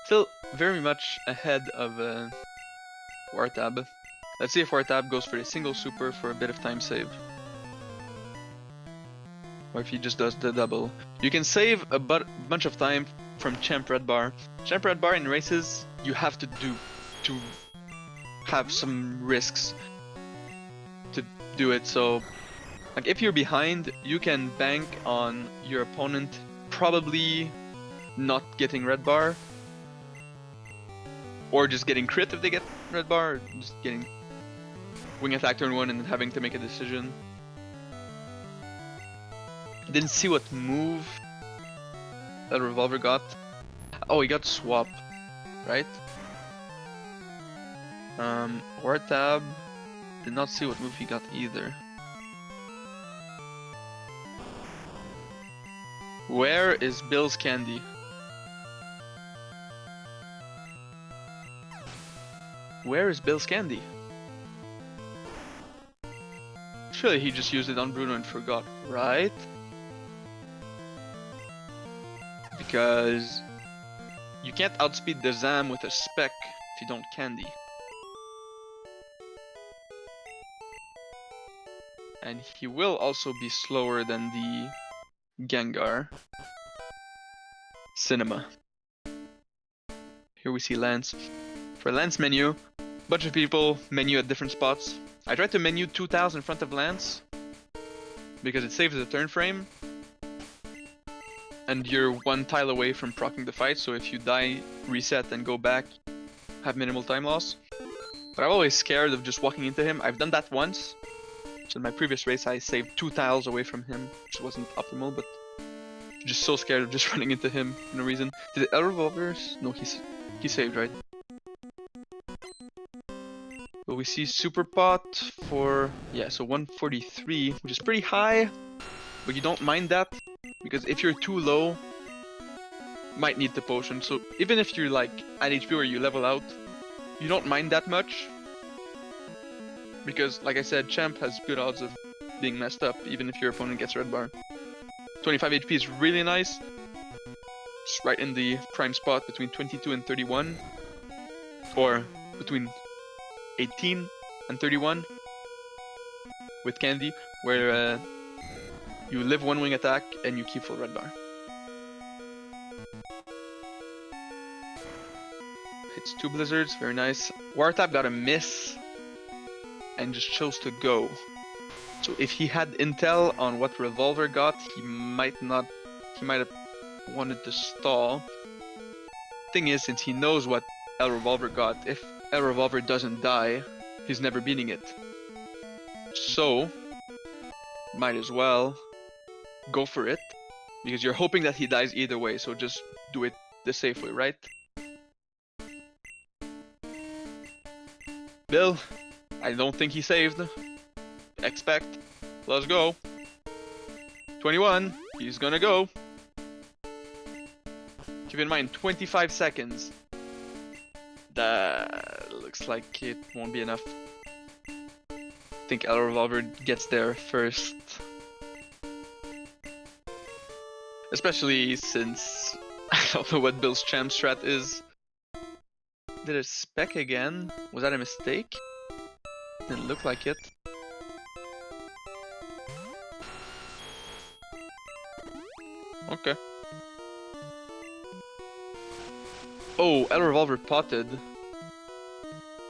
Still very much ahead of Wartab. Let's see if Wartab goes for a single super for a bit of time save. Or if he just does the double. You can save a bunch of time from Champ Red Bar. Champ Red Bar in races, you have to have some risks to do it. So, like if you're behind, you can bank on your opponent probably not getting Red Bar. Or just getting crit if they get Red Bar, or just getting Wing Attack turn 1 and then having to make a decision. Didn't see what move that Revolver got. Oh, he got Swap, right? Wartab, did not see what move he got either. Where is Bill's candy? Where is Bill's candy? Surely he just used it on Bruno and forgot, right? Because you can't outspeed the Zam with a spec if you don't candy. And he will also be slower than the Gengar. Cinema. Here we see Lance. For Lance menu, bunch of people menu at different spots. I tried to menu 2 tiles in front of Lance because it saves the turn frame and you're 1 tile away from proccing the fight, so if you die, reset and go back, have minimal time loss. But I'm always scared of just walking into him. I've done that once. So in my previous race I saved 2 tiles away from him, which wasn't optimal, but just so scared of just running into him for no reason. Did the Revolvers? No, he saved, right? But we see Super Pot for, yeah, so 143, which is pretty high, but you don't mind that, because if you're too low, might need the potion. So even if you're like at HP or you level out, you don't mind that much. Because like I said, Champ has good odds of being messed up even if your opponent gets red bar. 25 HP is really nice. It's right in the prime spot between 22 and 31. Or between 18 and 31 with Candy, where you live one wing attack and you keep full red bar. Hits 2 blizzards, very nice. Wartab got a miss and just chose to go. So if he had intel on what Revolver got, he might have wanted to stall. Thing is, since he knows what El Revolver got, if El Revolver doesn't die, he's never beating it. So, might as well go for it, because you're hoping that he dies either way, so just do it the safe way, right? Bill, I don't think he saved. Expect. Let's go. 21, he's gonna go. Keep in mind, 25 seconds. That looks like it won't be enough. I think El Revolver gets there first. Especially since I don't know what Bill's champ strat is. Did it spec again? Was that a mistake? Didn't look like it. Okay. Oh, El Revolver potted.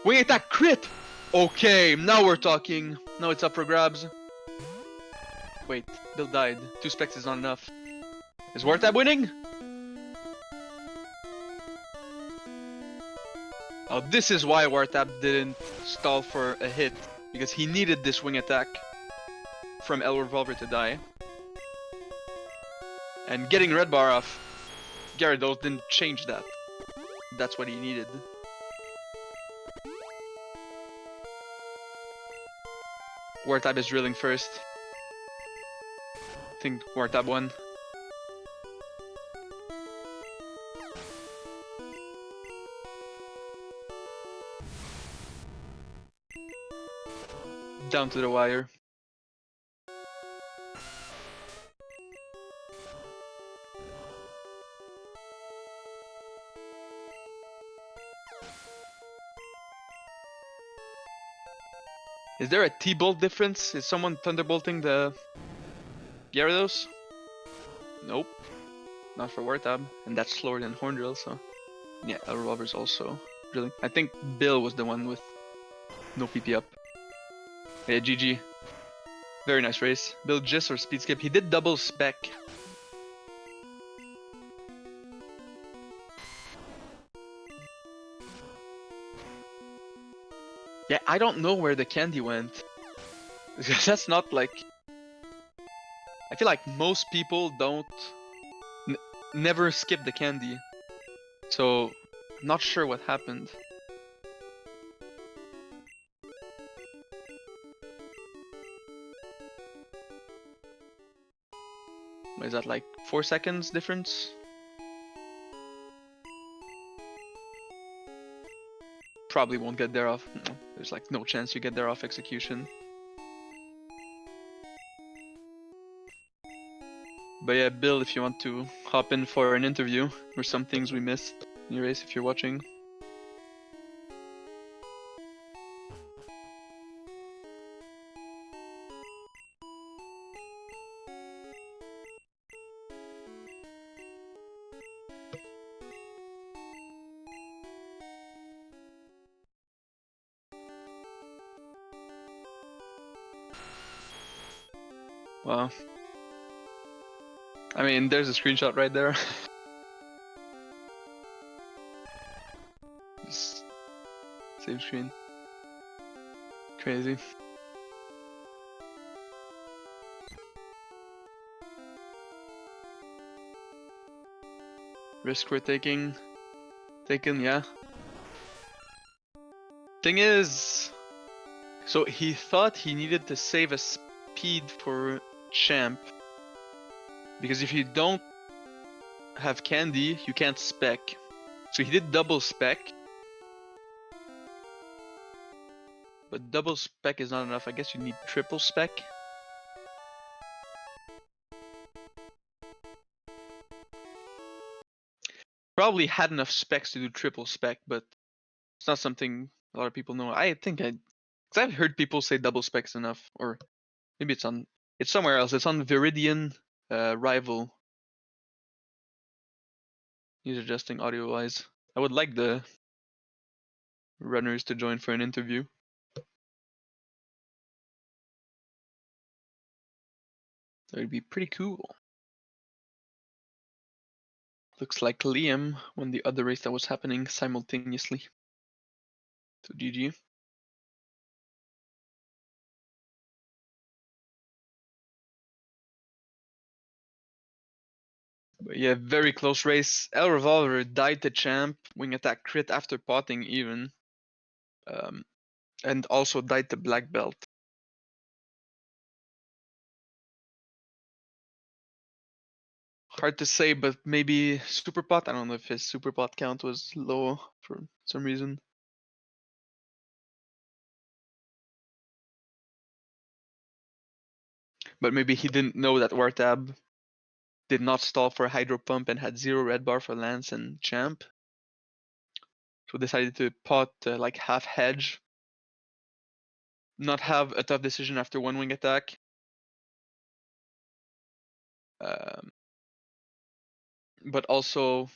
Wing attack crit! Okay, now we're talking. Now it's up for grabs. Wait, Bill died. 2 specs is not enough. Is wartab winning? Oh, this is why wartab didn't stall for a hit. Because he needed this wing attack from El Revolver to die. And getting red bar off Gyarados didn't change that. That's what he needed. Wartab is drilling first. I think Wartab won. Down to the wire. Is there a T-bolt difference? Is someone thunderbolting the Gyarados? Nope. Not for Wartab. And that's slower than Horn Drill, so... Yeah, El Revolver's also drilling. I think Bill was the one with no PP up. Yeah, GG. Very nice race. Bill Gis or Speed Skip. He did double spec. Yeah, I don't know where the candy went. That's not like... I feel like most people don't... never skip the candy. So, not sure what happened. What is that, like 4 seconds difference? Probably won't get there off. No, there's like no chance you get there off execution. But yeah, Bill, if you want to hop in for an interview or some things we missed in your race, if you're watching. Wow. I mean, there's a screenshot right there. Just same screen. Crazy. Risk we're taking. Yeah. Thing is, so he thought he needed to save a speed for Champ. Because if you don't have candy, you can't spec. So he did double spec. But double spec is not enough. I guess you need triple spec. Probably had enough specs to do triple spec, but it's not something a lot of people know. I think because I've heard people say double spec's enough, or maybe it's somewhere else. It's on Viridian Rival. He's adjusting audio wise. I would like the runners to join for an interview. That would be pretty cool. Looks like Liam won the other race that was happening simultaneously. So GG. But yeah, very close race. Revolver died to champ, wing attack crit after potting even. And also died to black belt. Hard to say, but maybe super pot. I don't know if his super pot count was low for some reason. But maybe he didn't know that wartab did not stall for hydro pump and had 0 red bar for lance and champ. So decided to pot like half hedge. Not have a tough decision after one wing attack. But also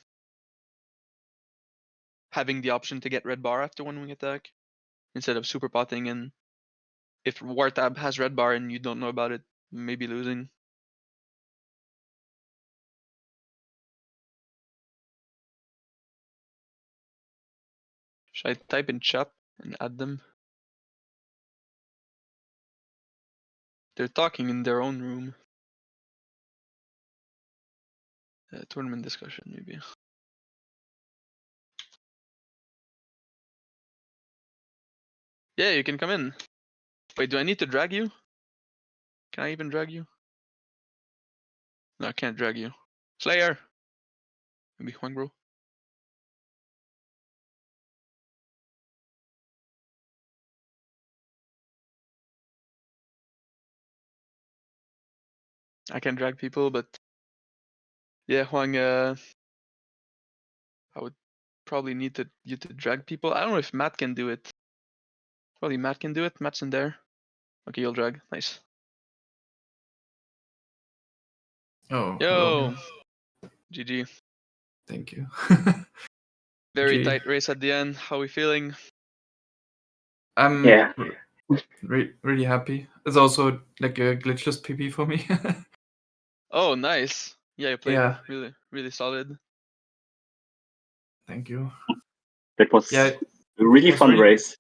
having the option to get red bar after one wing attack instead of super potting, and if wartab has red bar and you don't know about it, maybe losing. Should I type in chat and add them? They're talking in their own room. Tournament discussion, maybe. Yeah, you can come in. Wait, do I need to drag you? Can I even drag you? No, I can't drag you. Slayer! Maybe Huang bro. I can drag people, but yeah, Huang, I would probably need you to drag people. I don't know if Matt can do it. Probably Matt can do it. Matt's in there. Okay, you'll drag. Nice. Oh, Yo! hello. GG. Thank you. Very Gee. tight race at the end. How are we feeling? I'm Yeah. really happy. It's also like a glitchless PP for me. Oh, nice. Yeah, you played Yeah. really, really solid. Thank you. That was Yeah, a really was fun really- race.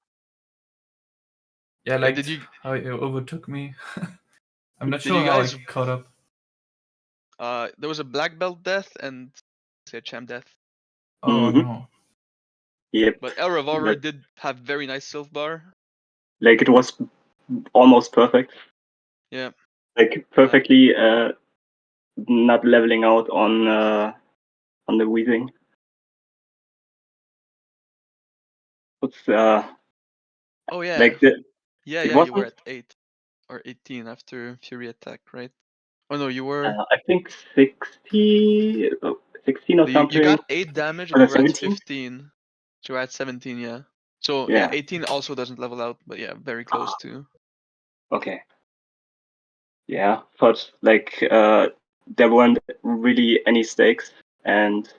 Yeah, I Yeah, liked did you? how you overtook me. I'm not Did sure you how guys? I caught up. There was a black belt death and say a champ death. Oh Mhm. no. Yep. But El Revolver Like- did have very nice sylph bar. Like it was almost perfect. Yeah. Like perfectly not leveling out on the weaving. It's Oh yeah. like the, Yeah, it yeah. You were wasn't at 8 or 18 after Fury attack, right? Oh no, you were. I think 16 or You something. got 8 damage and Was you it were at 17? 15. So you were at 17, yeah. So Yeah. 18 also doesn't level out, but yeah, very close to. Okay. Yeah, but like there weren't really any stakes, and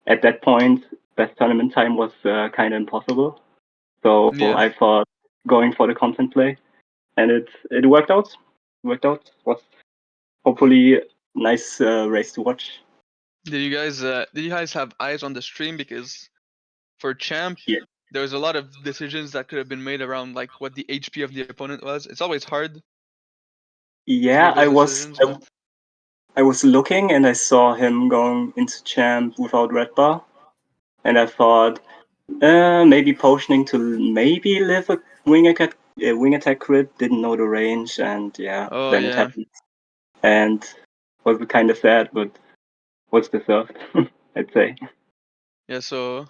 at that point, best tournament time was kind of impossible. So Yeah. I thought going for the content play, and it worked out. Was hopefully a nice race to watch. Did you guys have eyes on the stream? Because for champ, Yeah. there was a lot of decisions that could have been made around like what the HP of the opponent was. It's always hard to Yeah, make those decisions, but I was looking and I saw him going into champ without red bar, and I thought maybe potioning to maybe live a wing attack crit. Didn't know the range, and yeah, oh then it yeah. happened, and was kind of sad, but was deserved, I'd say. Yeah, so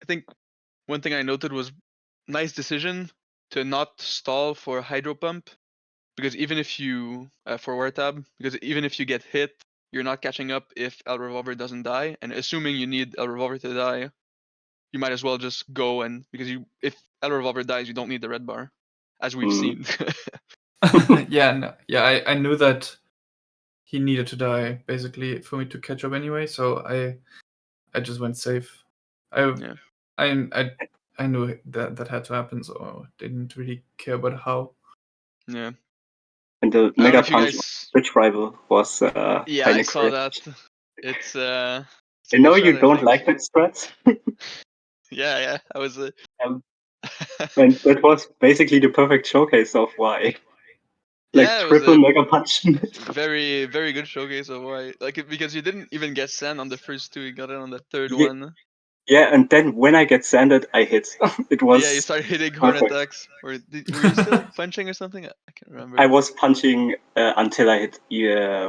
I think one thing I noted was nice decision to not stall for Hydro Pump, because even if you for wartab, because even if you get hit, you're not catching up if El Revolver doesn't die, and assuming you need El Revolver to die, you might as well just go, and because if El Revolver dies, you don't need the red bar, as we've seen. I knew that he needed to die basically for me to catch up anyway, so I just went safe. Yeah. I knew that had to happen, so I didn't really care about how. Yeah. And the I don't know Mega if you Punch guys. Switch Rival was Yeah, kind I of saw crazy. that. It's I a good know strat, you I don't think. like that strats, Yeah, I was. um, and that was basically the perfect showcase of why. Like Yeah, it was triple a Mega Punch. very, very good showcase of why. Because you didn't even get sand on the first two, you got it on the third Yeah, one. yeah, and then when I get sanded, I hit. It Yeah, you was started hitting horn perfect. attacks. Were you still punching or something? I can't remember. I was punching until I hit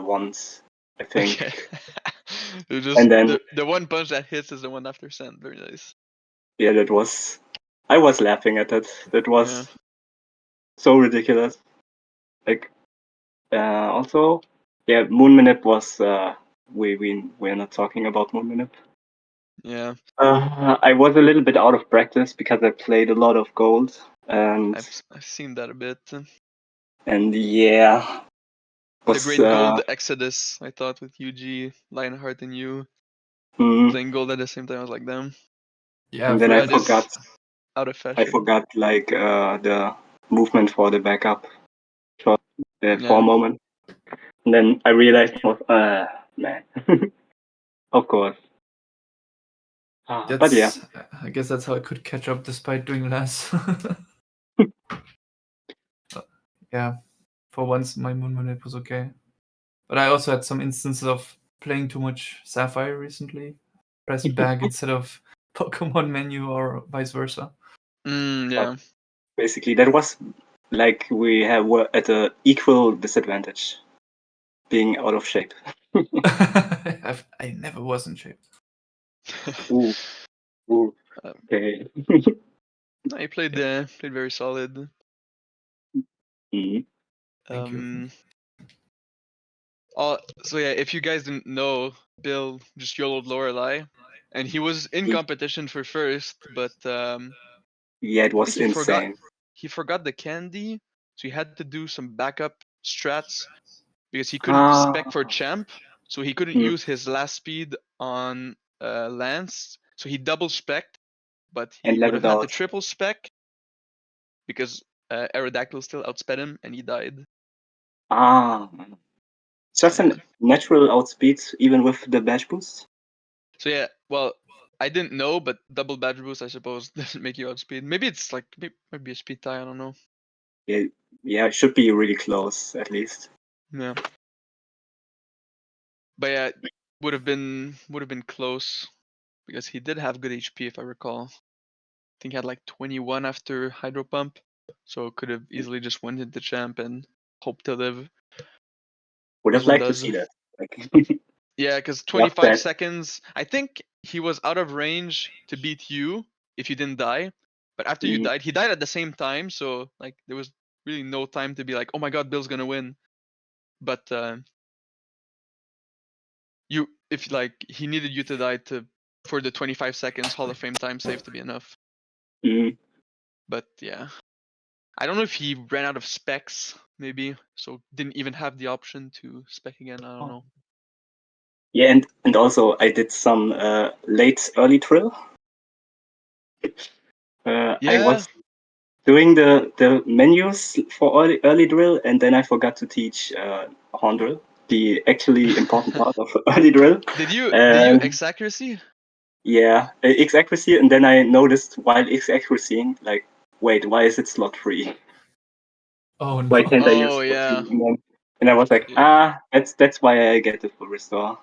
once, I think. Okay. It was just And then, the one punch that hits is the one after sand. Very nice. yeah, that was. I was laughing at that. That Yeah. was so ridiculous. Like, also, yeah, Moon Minute was. We're not talking about Moon Minute. Yeah. I was a little bit out of practice because I played a lot of gold, and I've seen that a bit. yeah, The was great gold exodus, I thought, with UG, Lionheart, and you mm, playing gold at the same time. I was like, damn, Yeah, and then for I that forgot. is out of I fashion. forgot like the movement for the backup shot for a Yeah. moment, and then I realized it was man, of course. But yeah, I guess that's how I could catch up despite doing less. Yeah, for once my Moon Minute was okay. But I also had some instances of playing too much Sapphire recently. Press back instead of Pokemon menu or vice versa. Yeah. basically that was like were at a equal disadvantage, being out of shape. I never was in shape. Ooh, ooh, Um, okay. no, you played very solid. Mhm. Thank you. So yeah, if you guys didn't know, Bill just YOLO'd Lorelei, and he was in competition for first, but Yeah, it I think was insane. he forgot the candy, so he had to do some backup strats because he couldn't Ah, spec for champ, so he couldn't mm, use his last speed on Lance, so he double spec'd, but and he would have leveled had to out. triple spec because Aerodactyl still outsped him and he died. Ah, So just yeah. a natural outspeed, even with the bash boost. So yeah, well, I didn't know, but double badge boost, I suppose, doesn't make you outspeed. Maybe it's like maybe a speed tie. I don't know. Yeah, yeah, it should be really close at least. Yeah, but yeah, would have been close because he did have good HP if I recall. I think he had like 21 after Hydro Pump, so could have easily just went into champ and hope to live Would as have one liked to does. see that. Like, Yeah, because not 25 bad. seconds. I think he was out of range to beat you if you didn't die. But after you Mm, died, he died at the same time, so like there was really no time to be like, oh my god, Bill's gonna win. But you, if like he needed you to die to for the 25 seconds Hall of Fame time save to be enough. mm, But yeah, I don't know if he ran out of specs maybe, so didn't even have the option to spec again. I don't know. yeah, and also I did some late early drill. I Yeah, was doing the menus for early drill, and then I forgot to teach horn drill, the actually important part of early drill. did you And X accuracy? yeah, X accuracy, and then I noticed while X accuracying, like, wait, why is it slot free? Oh Why no. can't I use Oh slot yeah. free? And I was like, Yeah. that's why I get the full restore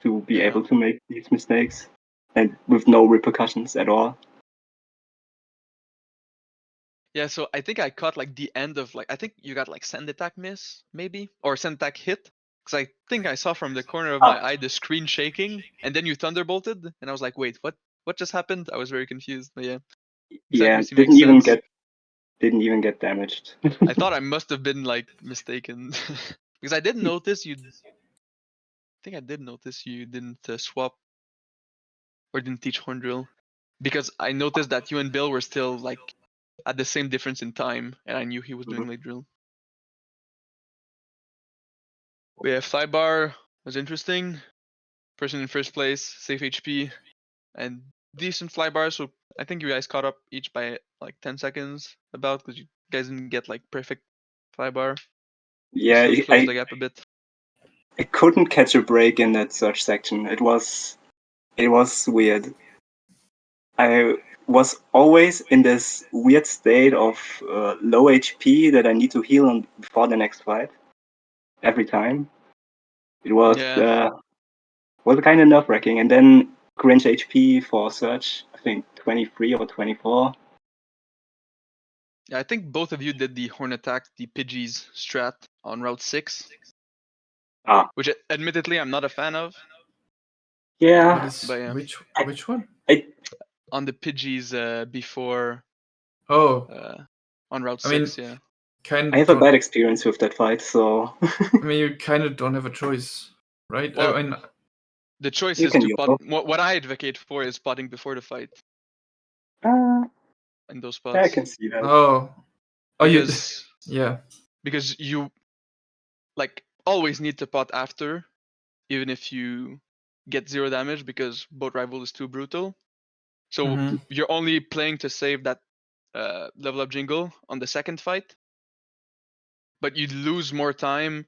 to be Yeah. able to make these mistakes and with no repercussions at all. Yeah, so I think I caught like the end of like I think you got like send attack miss maybe or send attack hit Because I think I saw from the corner of my eye the screen shaking, and then you thunderbolted, and I was like, wait, what just happened? I was very confused. But yeah, this Yeah, accuracy makes sense. didn't even get damaged. I thought I must have been like mistaken because I did notice you. I think I did notice you didn't swap or didn't teach horn drill, because I noticed that you and Bill were still like at the same difference in time, and I knew he was doing late drill. But yeah, flybar was interesting. Person in first place, safe HP, and decent flybar. So I think you guys caught up each by like 10 seconds about, because you guys didn't get like perfect flybar. Yeah, Still closed the gap a bit. I couldn't catch a break in that search section. It was weird. I was always in this weird state of low HP that I need to heal on before the next fight. Every time. It was kind of nerve wracking. And then cringe HP for search, I think 23 or 24. Yeah, I think both of you did the horn attack, the Pidgeys strat on Route 6. Which admittedly I'm not a fan of. Yeah. What is, but yeah. Which one? On the Pidgeys before. Oh. On Route 6, yeah. I have a bad experience with that fight, so. I mean, you kind of don't have a choice, right? Well, I mean, the choice is to pot. What I advocate for is potting before the fight. In those spots. Yeah, I can see that. Oh, because, yeah. Because you like always need to pot after, even if you get 0 damage, because boat rival is too brutal. So you're only playing to save that level up jingle on the second fight, but you lose more time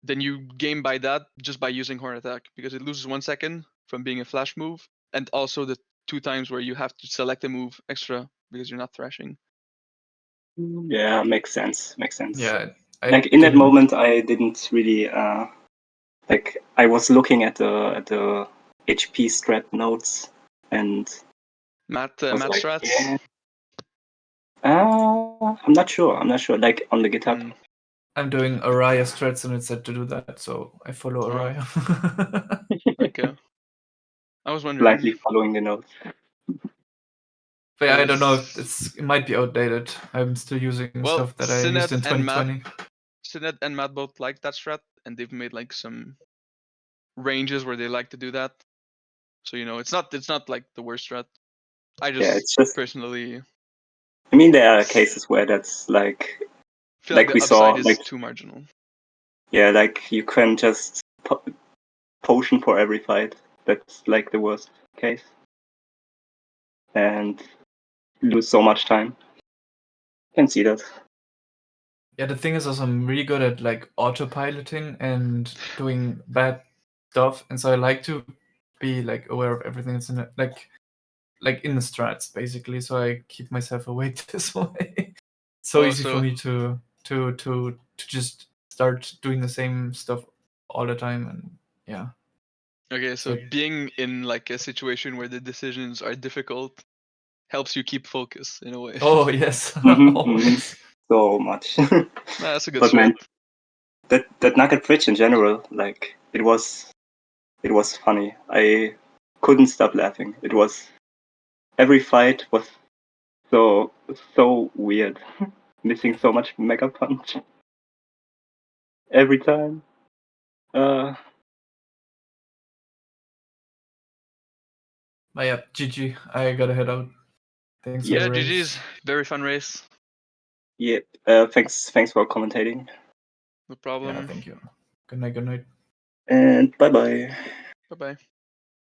than you gain by that just by using horn attack, because it loses 1 second from being a flash move, and also the 2 times where you have to select a move extra because you're not thrashing. Yeah, makes sense. Yeah. Like in that moment, I didn't really like. I was looking at the HP strat notes and. Matt strats. Yeah. I'm not sure. Like on the GitHub. I'm doing Araya strats and it said to do that, so I follow Araya. Okay. I was wondering. Blindly following the notes. But I don't know if it might be outdated. I'm still using stuff that I used in 2020. Sinet and Matt both like that strat, and they've made like some ranges where they like to do that. So it's not like the worst strat. It's just personally. I mean, there are cases where that's like. I feel like the upside is too marginal. Yeah, like you can just potion for every fight. That's like the worst case. And lose so much time. Can see that. Yeah, the thing is also I'm really good at like autopiloting and doing bad stuff, and so I like to be like aware of everything that's in it, like in the strats basically. So I keep myself awake this way. So easy for me to just start doing the same stuff all the time, and yeah. Okay, so being in like a situation where the decisions are difficult helps you keep focus in a way. Oh yes, always. So much. That's a good strat. Man, that Nugget Bridge in general, like it was funny. I couldn't stop laughing. It was every fight was so weird. Missing so much Mega Punch every time. But yeah, GG. I gotta head out. Thanks yeah, for the race. GG's. Very fun race. Yeah. Thanks for commentating. No problem. Yeah, thank you. Good night. And bye bye. Bye bye.